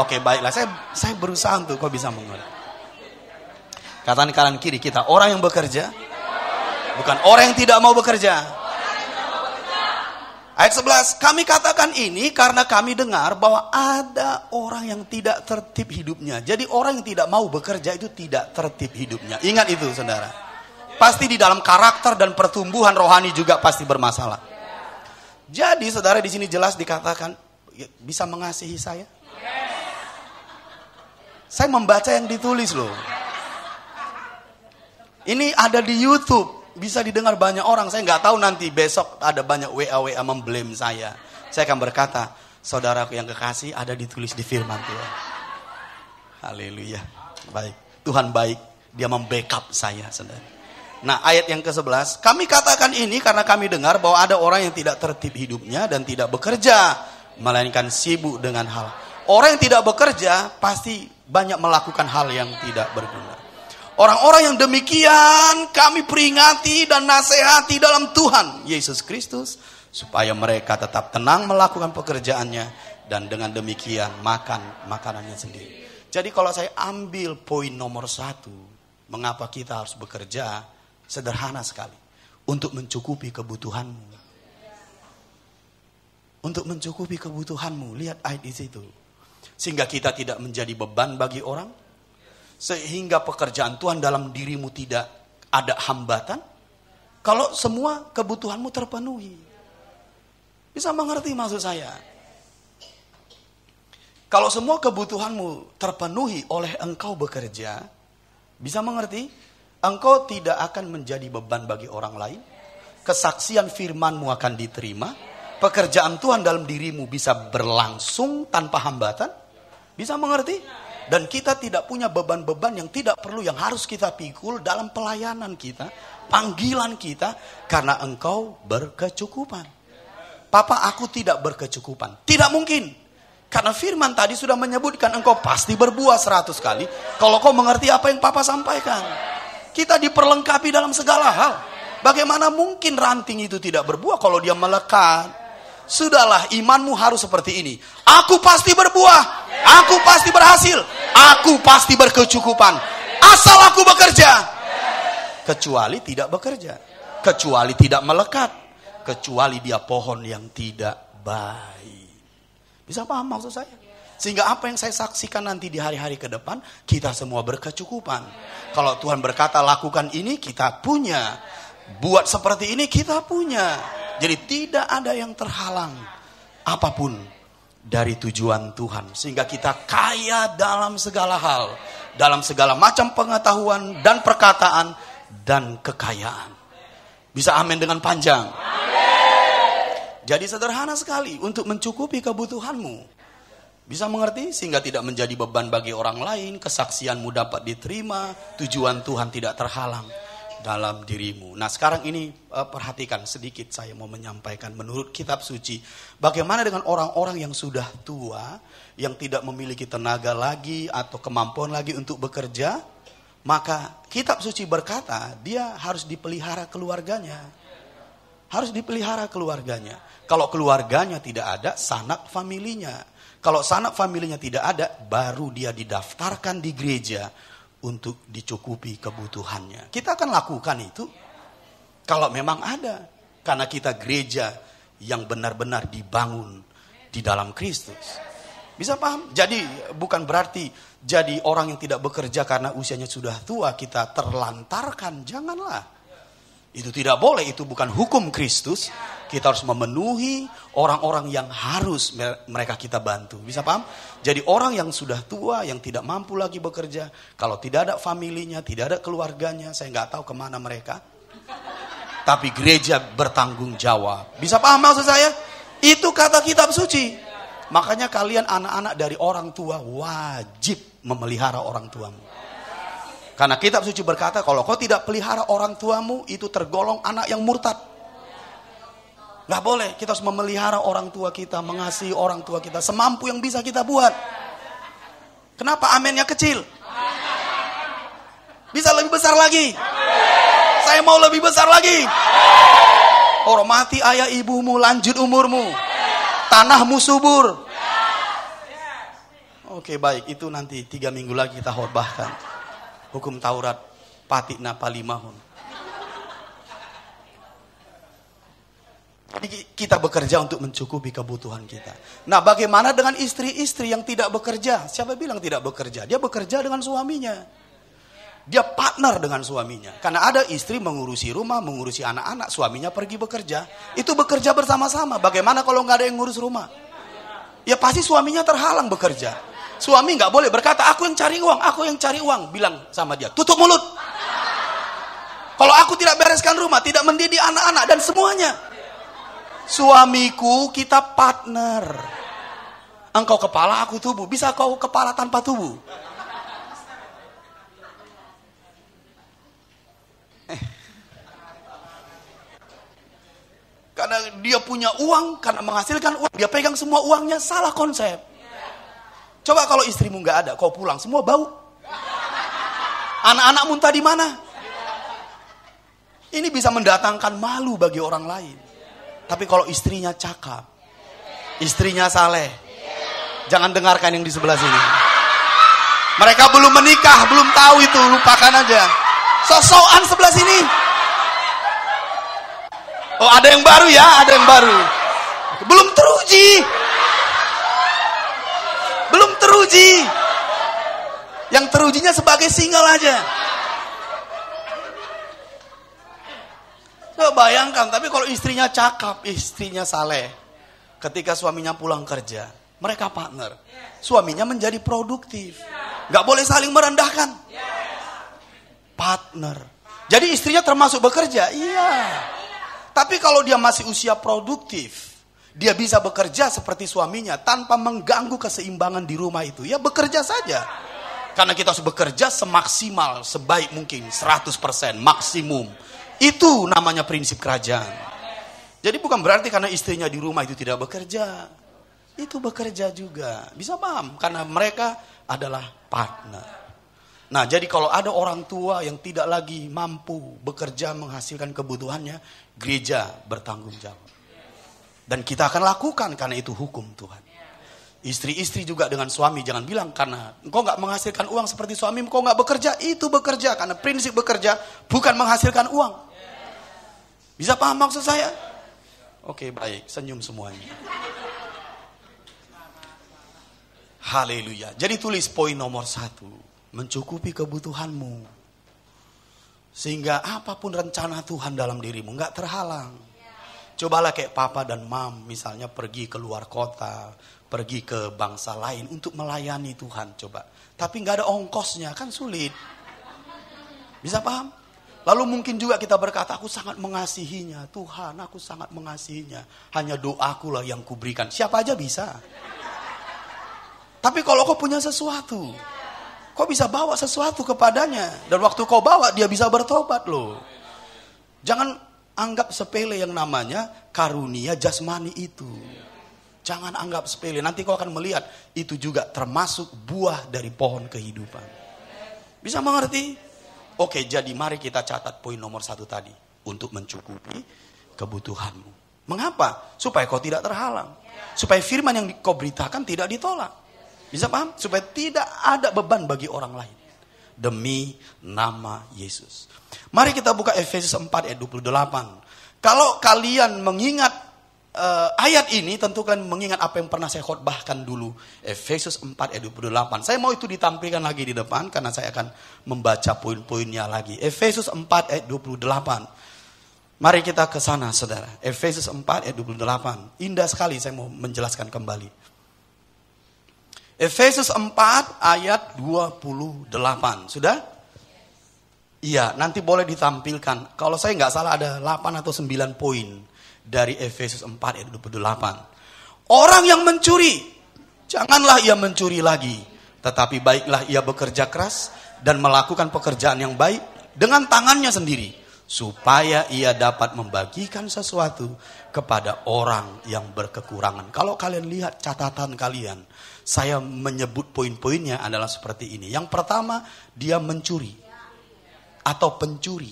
Oke, baiklah. Saya berusaha untuk kau bisa mengerti. Katakan kanan kiri kita, orang yang bekerja, bukan orang yang tidak mau bekerja. Ayat 11, kami katakan ini karena kami dengar bahwa ada orang yang tidak tertib hidupnya. Jadi orang yang tidak mau bekerja itu tidak tertib hidupnya. Ingat itu, saudara. Pasti di dalam karakter dan pertumbuhan rohani juga pasti bermasalah. Jadi, saudara, di sini jelas dikatakan bisa mengasihi saya. Saya membaca yang ditulis loh. Ini ada di YouTube. bisa didengar banyak orang. Saya nggak tahu nanti besok ada banyak WA memblame saya. Saya akan berkata, saudaraku yang kekasih, ada ditulis di firman Tuhan. Haleluya. Baik. Tuhan baik. Dia membackup saya, saudara. Nah, ayat yang ke-11. Kami katakan ini karena kami dengar bahwa ada orang yang tidak tertib hidupnya dan tidak bekerja, melainkan sibuk dengan hal. Orang yang tidak bekerja pasti banyak melakukan hal yang tidak berguna. Orang-orang yang demikian kami peringati dan nasihati dalam Tuhan Yesus Kristus, supaya mereka tetap tenang melakukan pekerjaannya, dan dengan demikian makan makanannya sendiri. Jadi kalau saya ambil poin nomor 1, mengapa kita harus bekerja, sederhana sekali. Untuk mencukupi kebutuhanmu. Untuk mencukupi kebutuhanmu. Lihat ayat di situ. Sehingga kita tidak menjadi beban bagi orang. Sehingga pekerjaan Tuhan dalam dirimu tidak ada hambatan. Kalau semua kebutuhanmu terpenuhi. Bisa mengerti maksud saya? Kalau semua kebutuhanmu terpenuhi oleh engkau bekerja, bisa mengerti? Engkau tidak akan menjadi beban bagi orang lain. Kesaksian firman-Mu akan diterima. Pekerjaan Tuhan dalam dirimu bisa berlangsung tanpa hambatan. Bisa mengerti? Dan kita tidak punya beban-beban yang tidak perlu, yang harus kita pikul dalam pelayanan kita, panggilan kita, karena engkau berkecukupan. Papa, aku tidak berkecukupan. Tidak mungkin. Karena firman tadi sudah menyebutkan engkau pasti berbuah 100 kali. Kalau kau mengerti apa yang Papa sampaikan. Kita diperlengkapi dalam segala hal. Bagaimana mungkin ranting itu tidak berbuah kalau dia melekat? Sudahlah, imanmu harus seperti ini. Aku pasti berbuah. Aku pasti berhasil. Aku pasti berkecukupan. Asal aku bekerja. Kecuali tidak bekerja. Kecuali tidak melekat. Kecuali dia pohon yang tidak baik. Bisa paham maksud saya? Sehingga apa yang saya saksikan nanti di hari-hari ke depan, kita semua berkecukupan. Kalau Tuhan berkata lakukan ini, kita punya. Buat seperti ini, kita punya. Jadi tidak ada yang terhalang apapun dari tujuan Tuhan. Sehingga kita kaya dalam segala hal. Dalam segala macam pengetahuan dan perkataan dan kekayaan. Bisa amin dengan panjang. Amin. Jadi sederhana sekali untuk mencukupi kebutuhanmu. Bisa mengerti? Sehingga tidak menjadi beban bagi orang lain. Kesaksianmu dapat diterima. Tujuan Tuhan tidak terhalang dalam dirimu. Nah sekarang ini perhatikan sedikit, saya mau menyampaikan menurut kitab suci. Bagaimana dengan orang-orang yang sudah tua, yang tidak memiliki tenaga lagi atau kemampuan lagi untuk bekerja. Maka kitab suci berkata dia harus dipelihara keluarganya. Harus dipelihara keluarganya. Kalau keluarganya tidak ada, sanak familinya. Kalau sanak familinya tidak ada, baru dia didaftarkan di gereja untuk dicukupi kebutuhannya. Kita akan lakukan itu kalau memang ada. Karena kita gereja yang benar-benar dibangun di dalam Kristus. Bisa paham? Jadi bukan berarti jadi orang yang tidak bekerja karena usianya sudah tua kita terlantarkan. Janganlah. Itu tidak boleh. Itu bukan hukum Kristus. Kita harus memenuhi orang-orang yang harus mereka kita bantu. Bisa paham? Jadi orang yang sudah tua, yang tidak mampu lagi bekerja, kalau tidak ada familinya, tidak ada keluarganya, saya nggak tahu kemana mereka. Tapi gereja bertanggung jawab. Bisa paham maksud saya? Itu kata kitab suci. Makanya kalian anak-anak dari orang tua wajib memelihara orang tuamu. Karena kitab suci berkata kalau kau tidak pelihara orang tuamu, itu tergolong anak yang murtad. Gak boleh, kita harus memelihara orang tua kita, mengasihi orang tua kita, semampu yang bisa kita buat. Kenapa amennya kecil? Bisa lebih besar lagi? Saya mau lebih besar lagi. Hormati ayah ibumu, lanjut umurmu. Tanahmu subur. Oke baik, itu nanti 3 minggu lagi kita khotbahkan. Hukum Taurat, patikna palimahun. Kita bekerja untuk mencukupi kebutuhan kita. Nah bagaimana dengan istri-istri yang tidak bekerja? Siapa bilang tidak bekerja? Dia bekerja dengan suaminya. Dia partner dengan suaminya. Karena ada istri mengurusi rumah, mengurusi anak-anak. Suaminya pergi bekerja. Itu bekerja bersama-sama. Bagaimana kalau nggak ada yang ngurus rumah? Ya pasti suaminya terhalang bekerja. Suami nggak boleh berkata, aku yang cari uang, aku yang cari uang. Bilang sama dia, tutup mulut. Kalau aku tidak bereskan rumah, tidak mendidik anak-anak dan semuanya. Suamiku, kita partner. Engkau kepala, aku tubuh. Bisa kau kepala tanpa tubuh? Karena dia punya uang, karena menghasilkan uang, dia pegang semua uangnya, salah konsep. Coba kalau istrimu nggak ada, kau pulang, semua bau. Anak-anak muntah di mana? Ini bisa mendatangkan malu bagi orang lain. Tapi kalau istrinya cakap, istrinya saleh, jangan dengarkan yang di sebelah sini. Mereka belum menikah, belum tahu itu, lupakan aja. Sok-sokan sebelah sini. Oh, ada yang baru ya, ada yang baru. Belum teruji. Belum teruji. Yang terujinya sebagai single aja. Coba bayangkan, tapi kalau istrinya cakap, istrinya saleh. Ketika suaminya pulang kerja, mereka partner. Suaminya menjadi produktif. Gak boleh saling merendahkan. Partner. Jadi istrinya termasuk bekerja? Iya. Tapi kalau dia masih usia produktif, dia bisa bekerja seperti suaminya tanpa mengganggu keseimbangan di rumah itu. Ya bekerja saja. Karena kita harus bekerja semaksimal, sebaik mungkin, 100%, maksimum. Itu namanya prinsip kerajaan. Jadi bukan berarti karena istrinya di rumah itu tidak bekerja. Itu bekerja juga. Bisa paham? Karena mereka adalah partner. Nah, jadi kalau ada orang tua yang tidak lagi mampu bekerja menghasilkan kebutuhannya, gereja bertanggung jawab. Dan kita akan lakukan karena itu hukum Tuhan. Istri-istri juga dengan suami, jangan bilang karena engkau gak menghasilkan uang seperti suami, engkau gak bekerja, itu bekerja. Karena prinsip bekerja bukan menghasilkan uang. Bisa paham maksud saya? Oke, baik, senyum semuanya. Haleluya. Jadi tulis poin nomor 1. Mencukupi kebutuhanmu. Sehingga apapun rencana Tuhan dalam dirimu gak terhalang. Cobalah kayak papa dan mam misalnya pergi ke luar kota, pergi ke bangsa lain untuk melayani Tuhan. Coba. Tapi gak ada ongkosnya, kan sulit. Bisa paham? Lalu mungkin juga kita berkata, aku sangat mengasihinya. Tuhan, aku sangat mengasihinya. Hanya doaku lah yang kuberikan. Siapa aja bisa. Tapi kalau kau punya sesuatu, kau bisa bawa sesuatu kepadanya. Dan waktu kau bawa, dia bisa bertobat loh. Jangan anggap sepele yang namanya karunia jasmani itu. Jangan anggap sepele. Nanti kau akan melihat, itu juga termasuk buah dari pohon kehidupan. Bisa mengerti? Oke, jadi mari kita catat poin nomor 1 tadi. Untuk mencukupi kebutuhanmu. Mengapa? Supaya kau tidak terhalang. Supaya firman yang kau beritakan tidak ditolak. Bisa paham? Supaya tidak ada beban bagi orang lain. Demi nama Yesus. Mari kita buka Efesus 4 ayat 28. Kalau kalian mengingat ayat ini, tentu kalian mengingat apa yang pernah saya khotbahkan dulu. Efesus 4 ayat 28. Saya mau itu ditampilkan lagi di depan, karena saya akan membaca poin-poinnya lagi. Efesus 4 ayat 28. Mari kita ke sana, saudara. Efesus 4 ayat 28. Indah sekali, saya mau menjelaskan kembali. Efesus 4 ayat 28. Sudah? Iya, nanti boleh ditampilkan. Kalau saya nggak salah ada 8 atau 9 poin dari Efesus 4 ayat 28. Orang yang mencuri, janganlah ia mencuri lagi. Tetapi baiklah ia bekerja keras dan melakukan pekerjaan yang baik dengan tangannya sendiri. Supaya ia dapat membagikan sesuatu kepada orang yang berkekurangan. Kalau kalian lihat catatan kalian, saya menyebut poin-poinnya adalah seperti ini. Yang pertama, dia mencuri atau pencuri,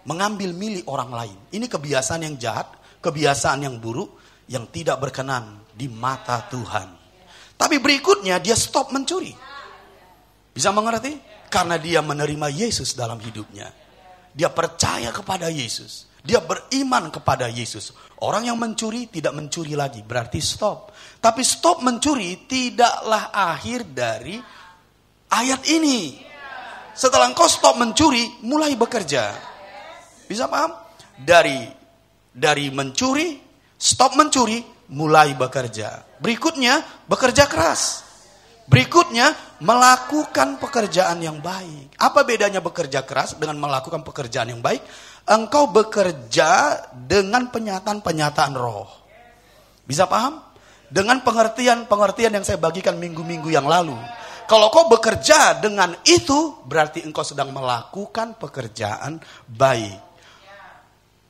mengambil milik orang lain. Ini kebiasaan yang jahat, kebiasaan yang buruk, yang tidak berkenan di mata Tuhan. Tapi berikutnya dia stop mencuri. Bisa mengerti? Karena dia menerima Yesus dalam hidupnya. Dia percaya kepada Yesus. Dia beriman kepada Yesus. Orang yang mencuri tidak mencuri lagi, berarti stop. Tapi stop mencuri tidaklah akhir dari ayat ini. Setelah engkau stop mencuri, mulai bekerja. Bisa paham? Dari mencuri, stop mencuri, mulai bekerja. Berikutnya, bekerja keras. Berikutnya, melakukan pekerjaan yang baik. Apa bedanya bekerja keras dengan melakukan pekerjaan yang baik? Engkau bekerja dengan penyataan-penyataan roh. Bisa paham? Dengan pengertian-pengertian yang saya bagikan minggu-minggu yang lalu. Kalau kau bekerja dengan itu, berarti engkau sedang melakukan pekerjaan baik.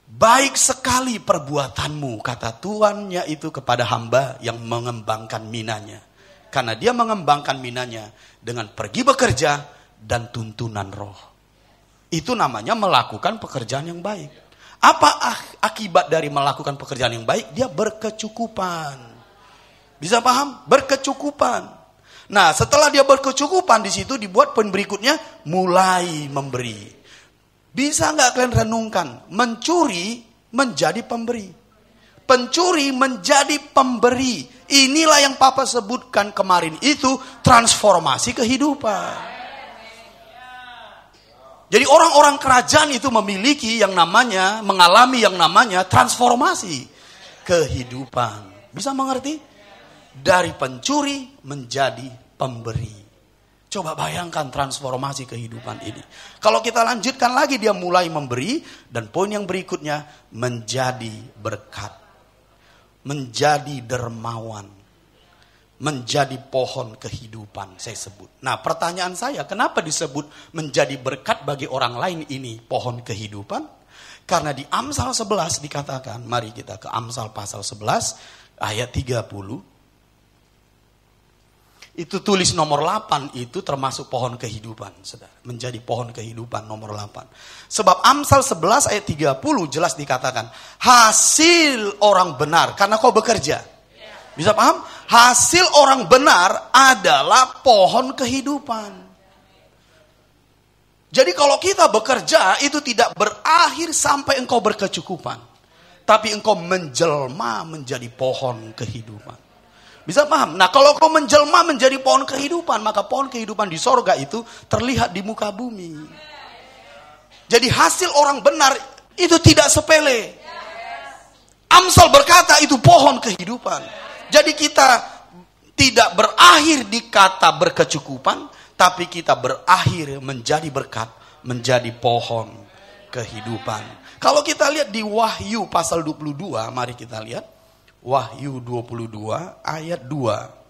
Baik sekali perbuatanmu, kata tuannya itu kepada hamba yang mengembangkan minanya. Karena dia mengembangkan minanya dengan pergi bekerja dan tuntunan roh. Itu namanya melakukan pekerjaan yang baik. Apa akibat dari melakukan pekerjaan yang baik? Dia berkecukupan. Bisa paham? Berkecukupan. Nah, setelah dia berkecukupan, di situ dibuat poin berikutnya, mulai memberi. Bisa nggak kalian renungkan? Mencuri menjadi pemberi. Pencuri menjadi pemberi. Inilah yang Papa sebutkan kemarin itu, transformasi kehidupan. Jadi orang-orang kerajaan itu memiliki yang namanya, mengalami yang namanya transformasi kehidupan. Bisa mengerti? Dari pencuri menjadi pemberi. Coba bayangkan transformasi kehidupan ini. Kalau kita lanjutkan lagi, dia mulai memberi. Dan poin yang berikutnya, menjadi berkat. Menjadi dermawan. Menjadi pohon kehidupan, saya sebut. Nah, pertanyaan saya, kenapa disebut menjadi berkat bagi orang lain ini pohon kehidupan? Karena di Amsal 11 dikatakan, mari kita ke Amsal pasal 11 ayat 30. Itu tulis nomor 8 itu termasuk pohon kehidupan, saudara. Menjadi pohon kehidupan nomor 8. Sebab Amsal 11 ayat 30 jelas dikatakan, hasil orang benar karena kau bekerja. Bisa paham? Hasil orang benar adalah pohon kehidupan. Jadi kalau kita bekerja itu tidak berakhir sampai engkau berkecukupan. Tapi engkau menjelma menjadi pohon kehidupan. Bisa paham? Nah, kalau kau menjelma menjadi pohon kehidupan, maka pohon kehidupan di sorga itu terlihat di muka bumi. Jadi hasil orang benar itu tidak sepele. Amsal berkata itu pohon kehidupan. Jadi kita tidak berakhir di kata berkecukupan, tapi kita berakhir menjadi berkat, menjadi pohon kehidupan. Kalau kita lihat di Wahyu pasal 22, mari kita lihat. Wahyu 22 ayat 2.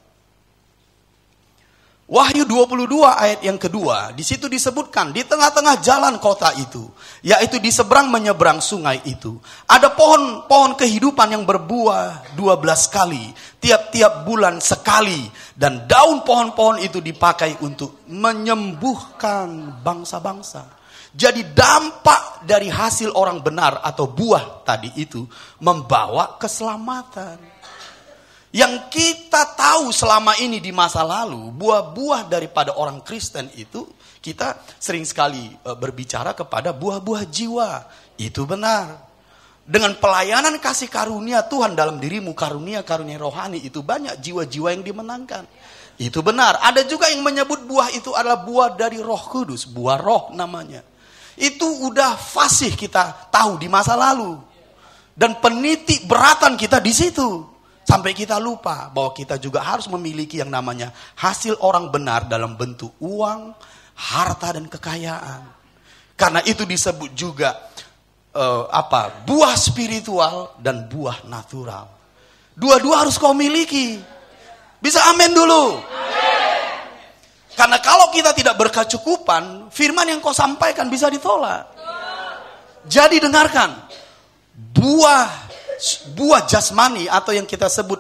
Wahyu 22 ayat yang kedua, di situ disebutkan di tengah-tengah jalan kota itu, yaitu di seberang menyeberang sungai itu, ada pohon-pohon kehidupan yang berbuah 12 kali, tiap-tiap bulan sekali, dan daun pohon-pohon itu dipakai untuk menyembuhkan bangsa-bangsa. Jadi dampak dari hasil orang benar atau buah tadi itu membawa keselamatan. Yang kita tahu selama ini di masa lalu, buah-buah daripada orang Kristen itu, kita sering sekali berbicara kepada buah-buah jiwa. Itu benar. Dengan pelayanan kasih karunia Tuhan dalam dirimu, karunia-karunia rohani, itu banyak jiwa-jiwa yang dimenangkan. Itu benar. Ada juga yang menyebut buah itu adalah buah dari Roh Kudus, buah roh namanya. Itu udah fasih kita tahu di masa lalu. Dan penitik beratan kita di situ. Sampai kita lupa bahwa kita juga harus memiliki yang namanya hasil orang benar dalam bentuk uang, harta dan kekayaan. Karena itu disebut juga buah spiritual dan buah natural. Dua-dua harus kau miliki. Bisa amin dulu. Karena kalau kita tidak berkecukupan, firman yang kau sampaikan bisa ditolak. Jadi dengarkan, buah jasmani atau yang kita sebut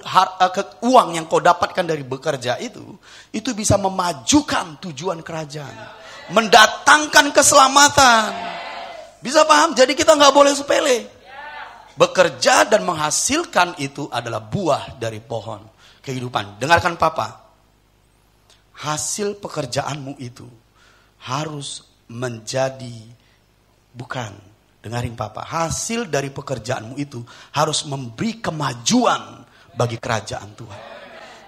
uang yang kau dapatkan dari bekerja itu bisa memajukan tujuan kerajaan, mendatangkan keselamatan. Bisa paham? Jadi kita nggak boleh sepele. Bekerja dan menghasilkan itu adalah buah dari pohon kehidupan. Dengarkan Papa. Hasil pekerjaanmu itu harus menjadi, dengarin Papa, hasil dari pekerjaanmu itu harus memberi kemajuan bagi kerajaan Tuhan.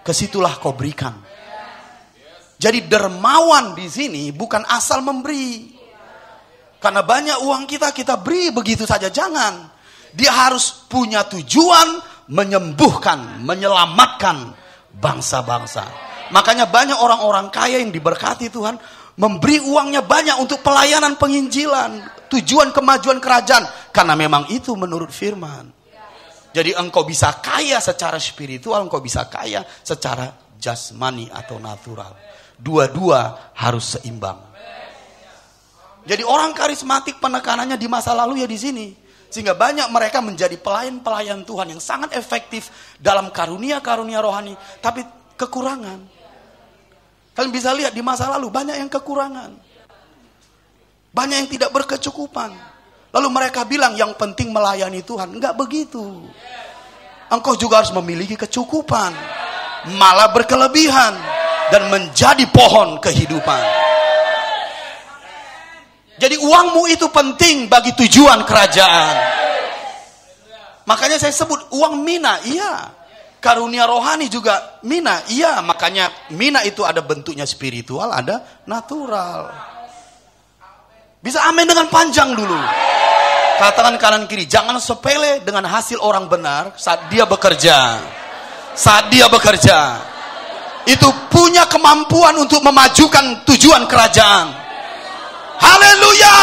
Kesitulah kau berikan. Jadi dermawan di sini bukan asal memberi. Karena banyak uang kita beri begitu saja, jangan. Dia harus punya tujuan menyembuhkan, menyelamatkan bangsa-bangsa. Makanya banyak orang-orang kaya yang diberkati Tuhan, memberi uangnya banyak untuk pelayanan penginjilan, tujuan kemajuan kerajaan, karena memang itu menurut firman. Jadi engkau bisa kaya secara spiritual, engkau bisa kaya secara jasmani atau natural. Dua-dua harus seimbang. Jadi orang karismatik penekanannya di masa lalu ya di sini. Sehingga banyak mereka menjadi pelayan-pelayan Tuhan yang sangat efektif dalam karunia-karunia rohani, tapi kekurangan. Kalian bisa lihat di masa lalu banyak yang kekurangan. Banyak yang tidak berkecukupan. Lalu mereka bilang yang penting melayani Tuhan. Enggak begitu. Engkau juga harus memiliki kecukupan. Malah berkelebihan. Dan menjadi pohon kehidupan. Jadi uangmu itu penting bagi tujuan kerajaan. Makanya saya sebut uang mina, iya. Karunia rohani juga mina, iya. Makanya mina itu ada bentuknya spiritual, ada natural. Bisa amin dengan panjang dulu. Katakan kanan kiri, jangan sepele dengan hasil orang benar saat dia bekerja. Saat dia bekerja, itu punya kemampuan untuk memajukan tujuan kerajaan. Haleluya!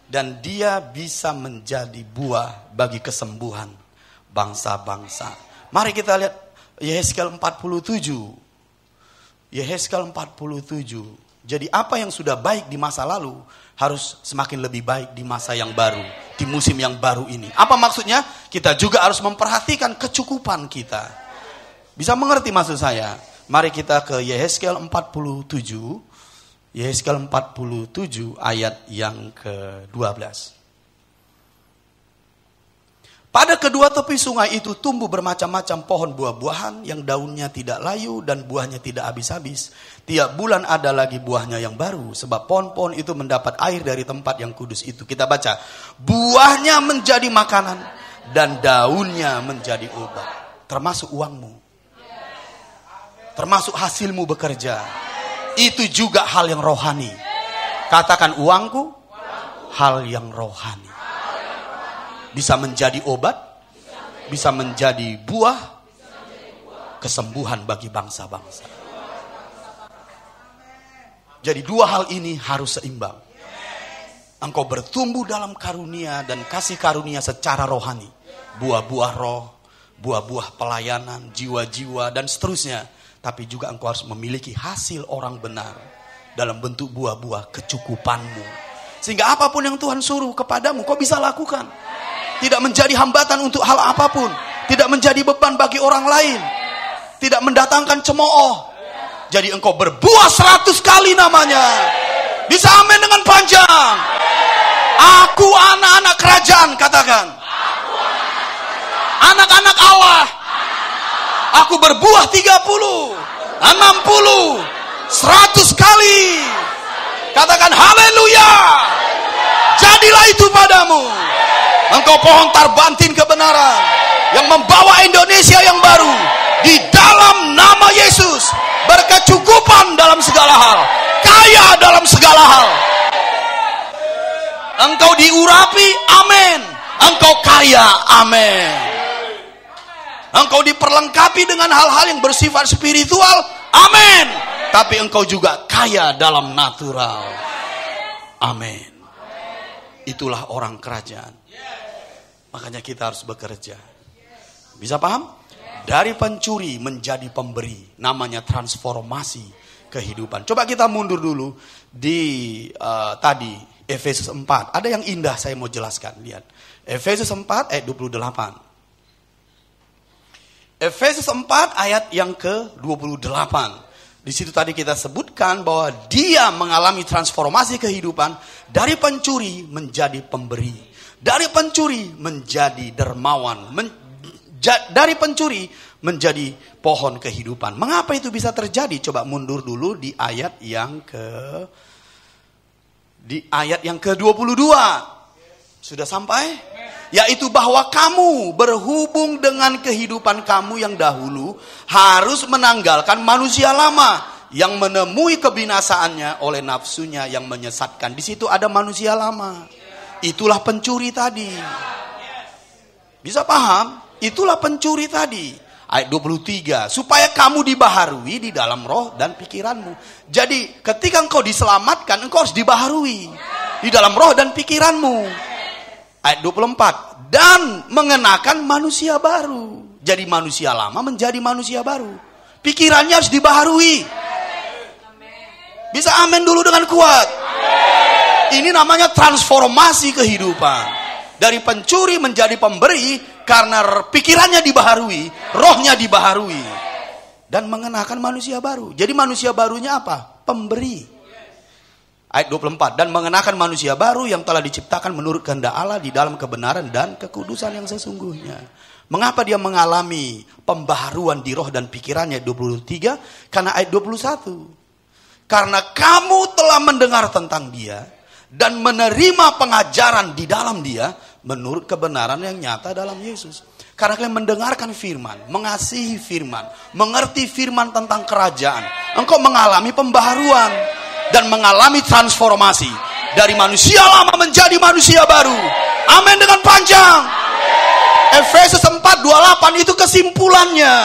Dan dia bisa menjadi buah bagi kesembuhan bangsa-bangsa. Mari kita lihat Yehezkiel 47. Yehezkiel 47. Jadi apa yang sudah baik di masa lalu harus semakin lebih baik di masa yang baru, di musim yang baru ini. Apa maksudnya? Kita juga harus memperhatikan kecukupan kita. Bisa mengerti maksud saya? Mari kita ke Yehezkiel 47. Yehezkiel 47 ayat yang ke-12. Pada kedua tepi sungai itu tumbuh bermacam-macam pohon buah-buahan yang daunnya tidak layu dan buahnya tidak habis-habis. Tiap bulan ada lagi buahnya yang baru, sebab pohon-pohon itu mendapat air dari tempat yang kudus itu. Kita baca, buahnya menjadi makanan dan daunnya menjadi obat. Termasuk uangmu, termasuk hasilmu bekerja. Itu juga hal yang rohani. Katakan uangku, hal yang rohani. Bisa menjadi obat, bisa menjadi buah, kesembuhan bagi bangsa-bangsa. Jadi dua hal ini harus seimbang. Engkau bertumbuh dalam karunia dan kasih karunia secara rohani. Buah-buah roh, buah-buah pelayanan, jiwa-jiwa dan seterusnya. Tapi juga engkau harus memiliki hasil orang benar dalam bentuk buah-buah kecukupanmu. Sehingga apapun yang Tuhan suruh kepadamu, kau bisa lakukan. Tidak menjadi hambatan untuk hal apapun. Tidak menjadi beban bagi orang lain. Tidak mendatangkan cemooh. Jadi engkau berbuah 100 kali namanya. Bisa amin dengan panjang. Aku anak-anak kerajaan, katakan. Anak-anak Allah. Aku berbuah 30, 60, 100 kali. Katakan haleluya. Jadilah itu padamu. Engkau pohon tarbantin kebenaran yang membawa Indonesia yang baru di dalam nama Yesus. Berkecukupan dalam segala hal, kaya dalam segala hal. Engkau diurapi, amin. Engkau kaya, amin. Engkau diperlengkapi dengan hal-hal yang bersifat spiritual, amin. Tapi engkau juga kaya dalam natural, amin. Itulah orang kerajaan. Makanya kita harus bekerja. Bisa paham? Dari pencuri menjadi pemberi. Namanya transformasi kehidupan. Coba kita mundur dulu di tadi Efesus 4. Ada yang indah saya mau jelaskan. Lihat. Efesus 4 ayat 28. Efesus 4 ayat yang ke-28. Di situ tadi kita sebutkan bahwa dia mengalami transformasi kehidupan dari pencuri menjadi pemberi. Dari pencuri menjadi dermawan. Dari pencuri menjadi pohon kehidupan. Mengapa itu bisa terjadi? Coba mundur dulu di ayat yang ke-22. Sudah sampai? Yaitu bahwa kamu berhubung dengan kehidupan kamu yang dahulu harus menanggalkan manusia lama yang menemui kebinasaannya oleh nafsunya yang menyesatkan. Di situ ada manusia lama. Itulah pencuri tadi. Bisa paham? Itulah pencuri tadi. Ayat 23, supaya kamu dibaharui di dalam roh dan pikiranmu. Jadi ketika engkau diselamatkan, engkau harus dibaharui di dalam roh dan pikiranmu. Ayat 24, dan mengenakan manusia baru. Jadi manusia lama menjadi manusia baru. Pikirannya harus dibaharui. Bisa amin dulu dengan kuat. Ini namanya transformasi kehidupan. Dari pencuri menjadi pemberi karena pikirannya dibaharui, rohnya dibaharui. Dan mengenakan manusia baru. Jadi manusia barunya apa? Pemberi. Ayat 24, dan mengenakan manusia baru yang telah diciptakan menurut kehendak Allah di dalam kebenaran dan kekudusan yang sesungguhnya. Mengapa dia mengalami pembaharuan di roh dan pikirannya? 23, karena ayat 21. Karena kamu telah mendengar tentang dia dan menerima pengajaran di dalam dia menurut kebenaran yang nyata dalam Yesus. Karena kalian mendengarkan firman, mengasihi firman, mengerti firman tentang kerajaan, engkau mengalami pembaharuan dan mengalami transformasi dari manusia lama menjadi manusia baru. Amin dengan panjang. Efesus 4:28 itu kesimpulannya.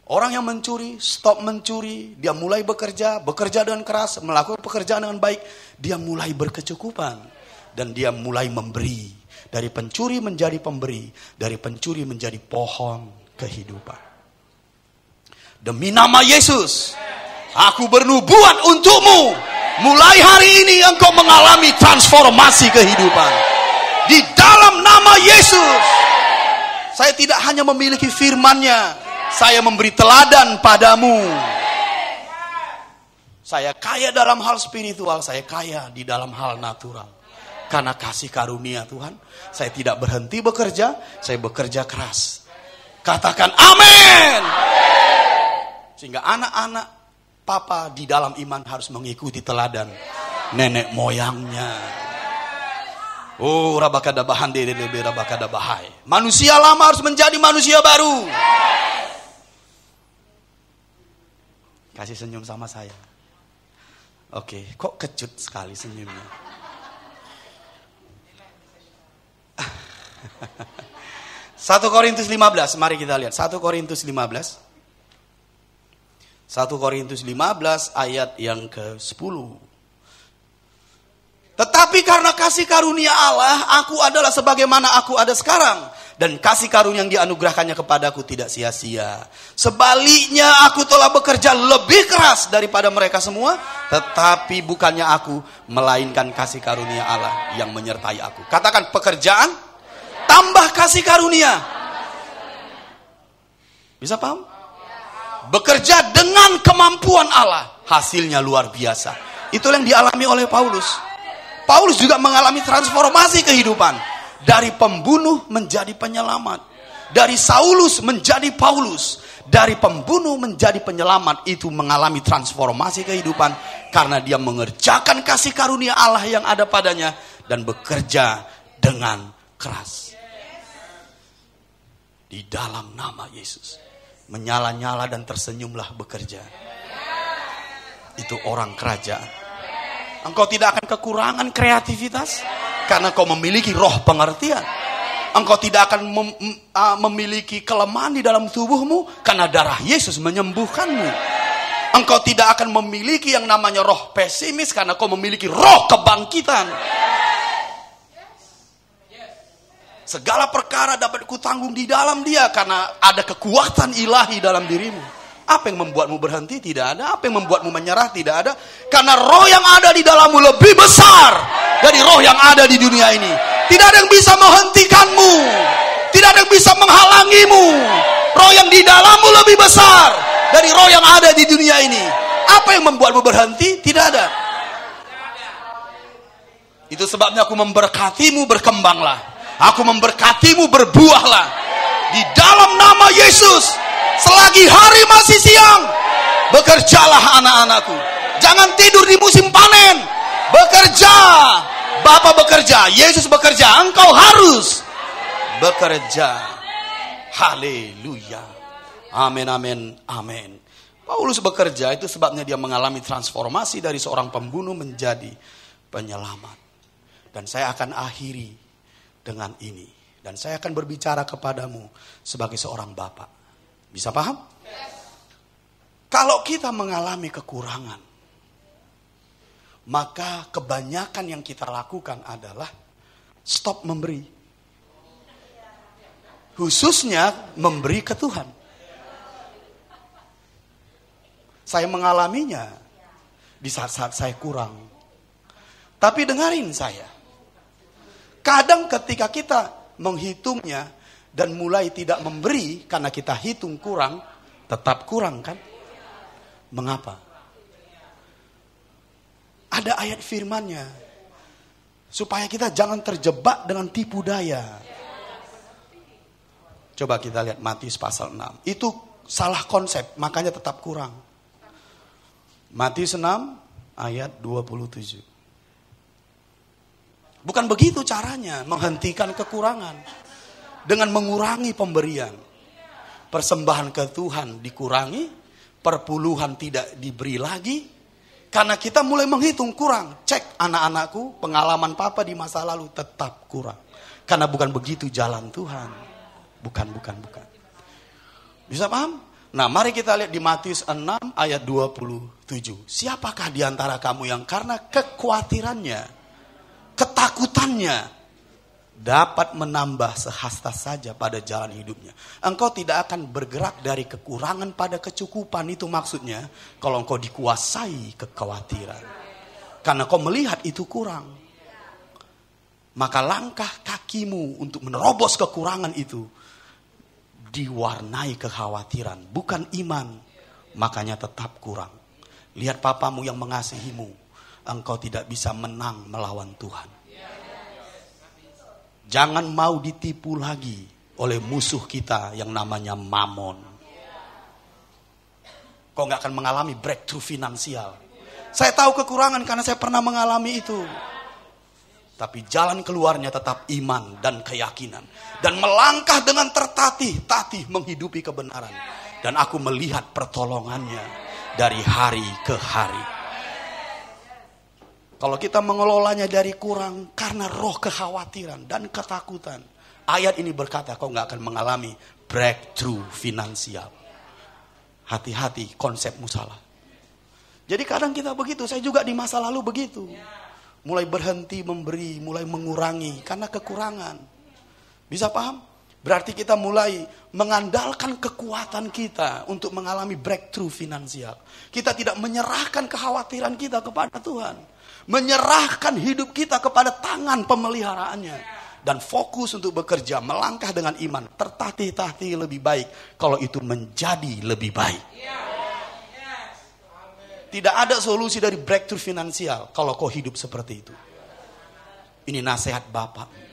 Orang yang mencuri, stop mencuri. Dia mulai bekerja dengan keras, melakukan pekerjaan dengan baik. Dia mulai berkecukupan. Dan dia mulai memberi. Dari pencuri menjadi pemberi. Dari pencuri menjadi pohon kehidupan. Demi nama Yesus, aku bernubuat untukmu. Mulai hari ini engkau mengalami transformasi kehidupan. Di dalam nama Yesus. Saya tidak hanya memiliki firman-Nya. Saya memberi teladan padamu. Saya kaya dalam hal spiritual, saya kaya di dalam hal natural. Karena kasih karunia Tuhan, saya tidak berhenti bekerja, saya bekerja keras. Katakan amin. Sehingga anak-anak papa di dalam iman harus mengikuti teladan nenek moyangnya. Oh, rabakadabahan delebe rabakadabahai. Manusia lama harus menjadi manusia baru. Kasih senyum sama saya. Oke, kok kecut sekali senyumnya. 1 Korintus 15, mari kita lihat. 1 Korintus 15. 1 Korintus 15 ayat yang ke-10. Tetapi karena kasih karunia Allah, aku adalah sebagaimana aku ada sekarang. Dan kasih karunia yang dianugerahkannya kepadaku tidak sia-sia. Sebaliknya aku telah bekerja lebih keras daripada mereka semua. Tetapi bukannya aku, melainkan kasih karunia Allah yang menyertai aku. Katakan pekerjaan, tambah kasih karunia. Bisa paham? Bekerja dengan kemampuan Allah. Hasilnya luar biasa. Itulah yang dialami oleh Paulus. Paulus juga mengalami transformasi kehidupan. Dari pembunuh menjadi penyelamat. Dari Saulus menjadi Paulus. Dari pembunuh menjadi penyelamat. Itu mengalami transformasi kehidupan. Karena dia mengerjakan kasih karunia Allah yang ada padanya. Dan bekerja dengan keras. Di dalam nama Yesus. Menyala-nyala dan tersenyumlah bekerja. Itu orang kerajaan. Engkau tidak akan kekurangan kreativitas. Karena kau memiliki roh pengertian. Engkau tidak akan memiliki kelemahan di dalam tubuhmu. Karena darah Yesus menyembuhkanmu. Engkau tidak akan memiliki yang namanya roh pesimis. Karena kau memiliki roh kebangkitan. Segala perkara dapat kutanggung di dalam dia. Karena ada kekuatan ilahi dalam dirimu. Apa yang membuatmu berhenti? Tidak ada. Apa yang membuatmu menyerah? Tidak ada. Karena roh yang ada di dalammu lebih besar dari roh yang ada di dunia ini. Tidak ada yang bisa menghentikanmu. Tidak ada yang bisa menghalangimu. Roh yang di dalammu lebih besar dari roh yang ada di dunia ini. Apa yang membuatmu berhenti? Tidak ada. Itu sebabnya aku memberkatimu, berkembanglah. Aku memberkatimu, berbuahlah. Di dalam nama Yesus. Selagi hari masih siang, bekerjalah anak-anakku. Jangan tidur di musim panen. Bekerja. Bapa bekerja, Yesus bekerja. Engkau harus bekerja. Haleluya. Amin, amin, amin. Paulus bekerja, itu sebabnya dia mengalami transformasi dari seorang pembunuh menjadi penyelamat. Dan saya akan akhiri dengan ini. Dan saya akan berbicara kepadamu sebagai seorang bapak. Bisa paham? Kalau kita mengalami kekurangan, maka kebanyakan yang kita lakukan adalah stop memberi. Khususnya memberi ke Tuhan. Saya mengalaminya di saat-saat saya kurang. Tapi dengarin saya. Kadang ketika kita menghitungnya dan mulai tidak memberi karena kita hitung kurang, tetap kurang kan? Mengapa? Ada ayat firman-Nya supaya kita jangan terjebak dengan tipu daya. Coba kita lihat Matius pasal 6. Itu salah konsep, makanya tetap kurang. Matius 6 ayat 27. Bukan begitu caranya menghentikan kekurangan. Dengan mengurangi pemberian. Persembahan ke Tuhan dikurangi. Perpuluhan tidak diberi lagi. Karena kita mulai menghitung kurang. Cek anak-anakku, pengalaman papa di masa lalu tetap kurang. Karena bukan begitu jalan Tuhan. Bukan. Bisa paham? Nah, mari kita lihat di Matius 6 ayat 27. Siapakah di antara kamu yang karena kekhawatirannya, ketakutannya, dapat menambah sehasta saja pada jalan hidupnya. Engkau tidak akan bergerak dari kekurangan pada kecukupan. Itu maksudnya kalau engkau dikuasai kekhawatiran. Karena kau melihat itu kurang. Maka langkah kakimu untuk menerobos kekurangan itu diwarnai kekhawatiran, bukan iman. Makanya tetap kurang. Lihat papamu yang mengasihimu. Engkau tidak bisa menang melawan Tuhan. Jangan mau ditipu lagi oleh musuh kita yang namanya Mamon. Kau gak akan mengalami breakthrough finansial. Saya tahu kekurangan karena saya pernah mengalami itu. Tapi jalan keluarnya tetap iman dan keyakinan. Dan melangkah dengan tertatih-tatih menghidupi kebenaran. Dan aku melihat pertolongannya dari hari ke hari. Kalau kita mengelolanya dari kurang karena roh kekhawatiran dan ketakutan. Ayat ini berkata kau gak akan mengalami breakthrough finansial. Hati-hati konsepmu salah. Jadi kadang kita begitu, saya juga di masa lalu begitu. Mulai berhenti memberi, mulai mengurangi karena kekurangan. Bisa paham? Berarti kita mulai mengandalkan kekuatan kita untuk mengalami breakthrough finansial. Kita tidak menyerahkan kekhawatiran kita kepada Tuhan. Menyerahkan hidup kita kepada tangan pemeliharaannya. Dan fokus untuk bekerja, melangkah dengan iman. Tertatih-tatih lebih baik kalau itu menjadi lebih baik. Tidak ada solusi dari breakthrough finansial kalau kau hidup seperti itu. Ini nasihat Bapak.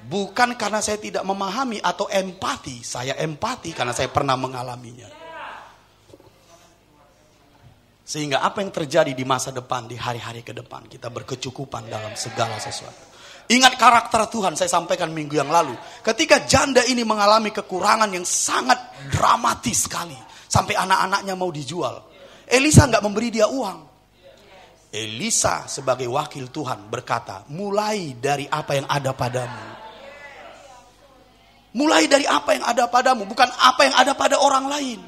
Bukan karena saya tidak memahami atau empati. Saya empati karena saya pernah mengalaminya. Sehingga apa yang terjadi di masa depan, di hari-hari ke depan, kita berkecukupan dalam segala sesuatu. Ingat karakter Tuhan, saya sampaikan minggu yang lalu. Ketika janda ini mengalami kekurangan yang sangat dramatis sekali. Sampai anak-anaknya mau dijual. Elisa nggak memberi dia uang. Elisa sebagai wakil Tuhan berkata, mulai dari apa yang ada padamu. Mulai dari apa yang ada padamu, bukan apa yang ada pada orang lain.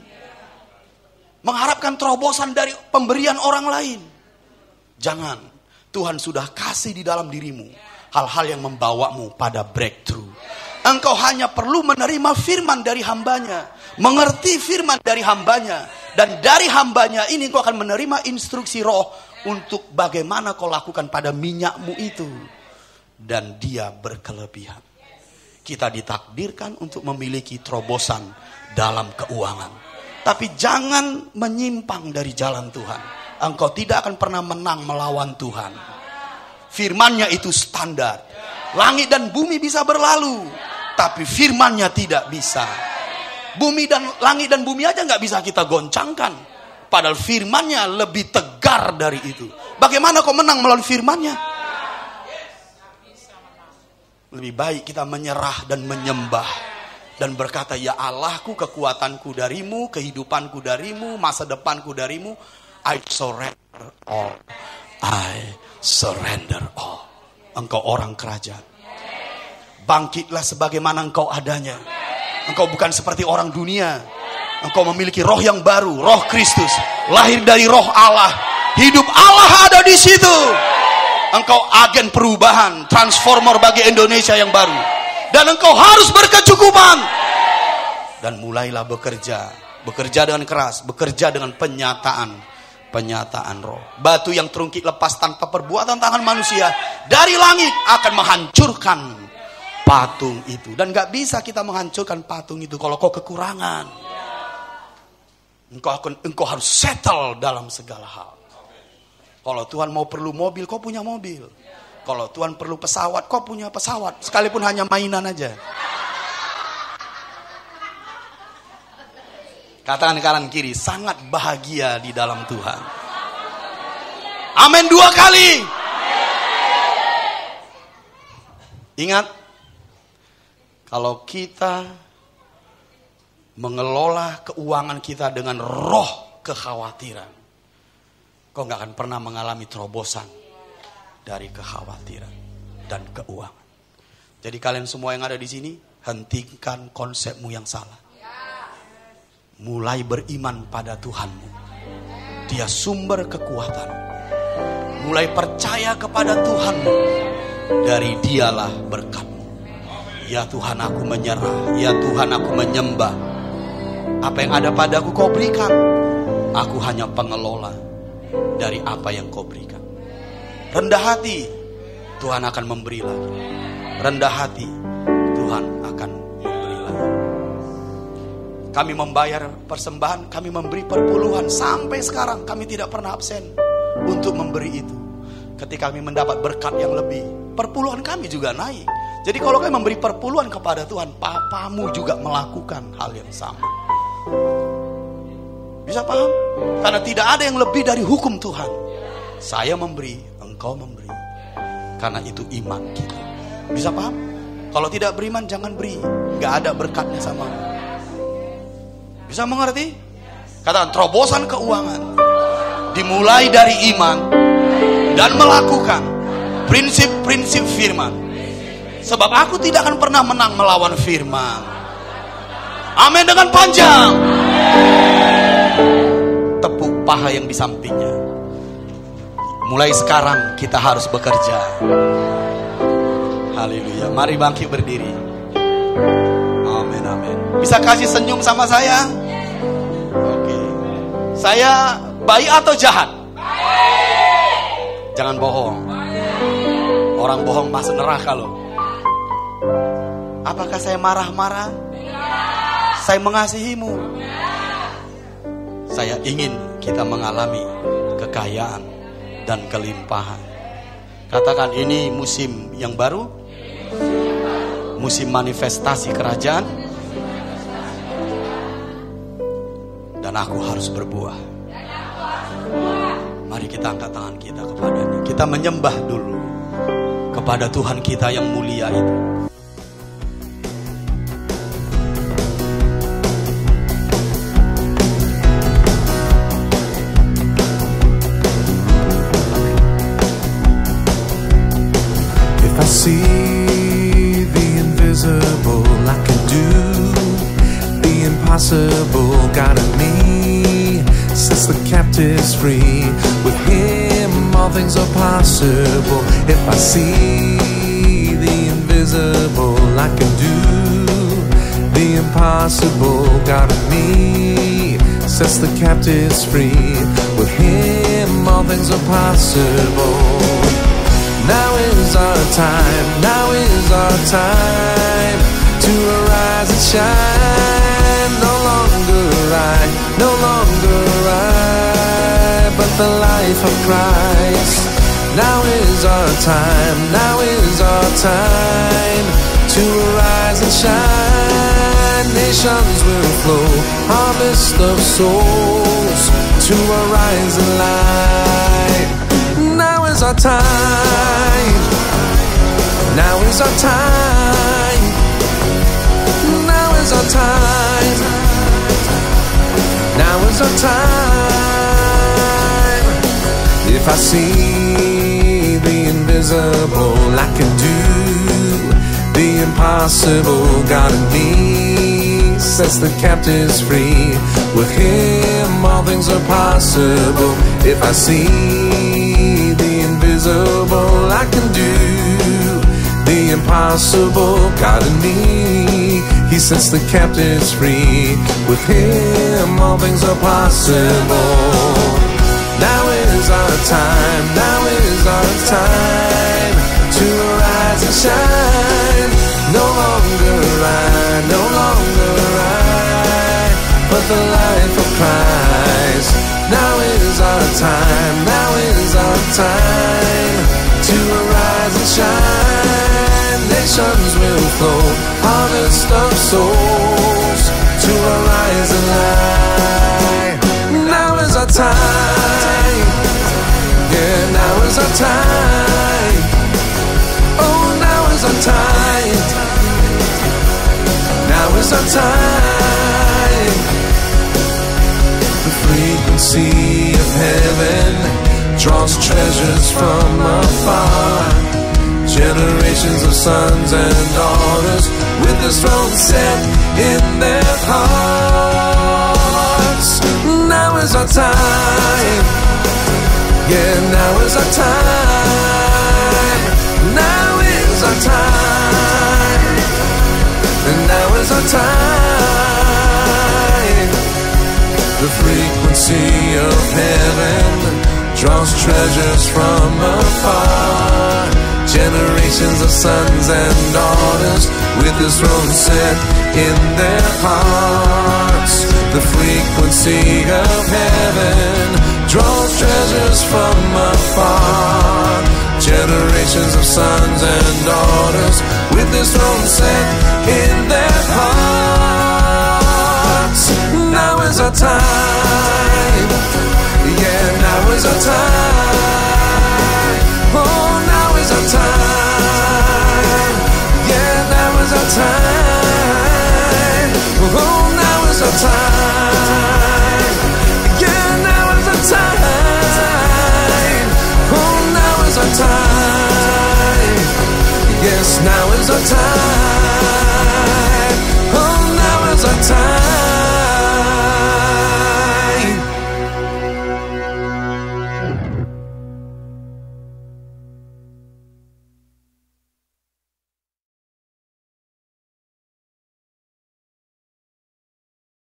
Mengharapkan terobosan dari pemberian orang lain. Jangan, Tuhan sudah kasih di dalam dirimu hal-hal yang membawamu pada breakthrough. Engkau hanya perlu menerima firman dari hambanya, mengerti firman dari hambanya. Dan dari hambanya ini kau akan menerima instruksi roh untuk bagaimana kau lakukan pada minyakmu itu. Dan dia berkelebihan. Kita ditakdirkan untuk memiliki terobosan dalam keuangan. Tapi jangan menyimpang dari jalan Tuhan. Engkau tidak akan pernah menang melawan Tuhan. Firman-Nya itu standar. Langit dan bumi bisa berlalu. Tapi firman-Nya tidak bisa. Langit dan bumi aja gak bisa kita goncangkan. Padahal firman-Nya lebih tegar dari itu. Bagaimana kau menang melalui firman-Nya? Lebih baik kita menyerah dan menyembah. Dan berkata, ya Allahku, kekuatanku darimu, kehidupanku darimu, masa depanku darimu. I surrender all. I surrender all. Engkau orang kerajaan. Bangkitlah sebagaimana engkau adanya. Engkau bukan seperti orang dunia. Engkau memiliki roh yang baru, roh Kristus, lahir dari roh Allah. Hidup Allah ada di situ. Engkau agen perubahan, transformer bagi Indonesia yang baru. Dan engkau harus berkecukupan. Dan mulailah bekerja dengan keras, bekerja dengan penyataan roh. Batu yang terungkit lepas tanpa perbuatan tangan manusia dari langit akan menghancurkan patung itu. Dan gak bisa kita menghancurkan patung itu kalau kau kekurangan. Engkau harus settle dalam segala hal. Kalau Tuhan mau perlu mobil, kau punya mobil. Kalau Tuhan perlu pesawat, kau punya pesawat. Sekalipun hanya mainan aja. Katakan kanan kiri, sangat bahagia di dalam Tuhan. Amin 2 kali. Ingat, kalau kita mengelola keuangan kita dengan roh kekhawatiran, kau gak akan pernah mengalami terobosan dari kekhawatiran dan keuangan. Jadi kalian semua yang ada di sini, hentikan konsepmu yang salah. Mulai beriman pada Tuhanmu. Dia sumber kekuatan. Mulai percaya kepada Tuhanmu. Dari Dialah berkat-Mu. Ya Tuhan, aku menyerah. Ya Tuhan, aku menyembah. Apa yang ada padaku kau berikan. Aku hanya pengelola dari apa yang kau berikan. Rendah hati, Tuhan akan memberi lagi. Rendah hati, Tuhan akan memberi lagi. Kami membayar persembahan, kami memberi perpuluhan. Sampai sekarang kami tidak pernah absen untuk memberi itu. Ketika kami mendapat berkat yang lebih, perpuluhan kami juga naik. Jadi kalau kami memberi perpuluhan kepada Tuhan, papamu juga melakukan hal yang sama. Bisa paham? Karena tidak ada yang lebih dari hukum Tuhan. Saya memberi, engkau memberi. Karena itu iman kita. Bisa paham? Kalau tidak beriman, jangan beri. Gak ada berkatnya sama. Bisa mengerti? Katakan, terobosan keuangan dimulai dari iman dan melakukan prinsip-prinsip firman. Sebab aku tidak akan pernah menang melawan firman. Amin dengan panjang. Tepuk paha yang di sampingnya. Mulai sekarang kita harus bekerja. Haleluya. Mari bangkit berdiri. Amin, amin. Bisa kasih senyum sama saya? Oke. Saya baik atau jahat? Jangan bohong. Orang bohong masuk neraka loh. Apakah saya marah-marah? Saya mengasihimu. Saya ingin kita mengalami kekayaan dan kelimpahan. Katakan, ini musim yang baru. Musim manifestasi kerajaan. Dan aku harus berbuah. Mari kita angkat tangan kita kepadanya. Kita menyembah dulu kepada Tuhan kita yang mulia itu. If I see the invisible, I can do the impossible. God in me sets the captives free. With Him all things are possible. If I see the invisible, I can do the impossible. God in me sets the captives free. With Him all things are possible. Now is our time, now is our time to arise and shine. No longer I, no longer I, but the life of Christ. Now is our time, now is our time to arise and shine. Nations will flow, harvest of souls to arise and light. Now is our time. Now is our time. Now is our time. Now is our time. If I see the invisible, I can do the the impossible God in me sets the captives free. With Him all things are possible. If I see the invisible, I can do the impossible God in me. He sets the captives free. With Him all things are possible. Now is our time, now is our time to arise and shine. No longer I, but the life of Christ. Now is our time, now is our time to arise and shine. Nations will flow, harvest of souls to arise and lie. Now is our time, yeah, now is our time. Oh, now is our time, now is our time. The frequency of heaven draws treasures from afar. Generations of sons and daughters with His throne set in their hearts. Now is our time, yeah, now is our time. Now is our time, and now is our time. The frequency of heaven draws treasures from afar. Generations of sons and daughters with His throne set in their hearts. The frequency of heaven draws treasures from afar. Generations of sons and daughters with His throne set in their hearts. Now is our time, yeah, now is our time. Oh, now is our time, yeah, now is our time. Oh, now is our time, yeah, now is our time. Oh, now is our time, yes, now is our time.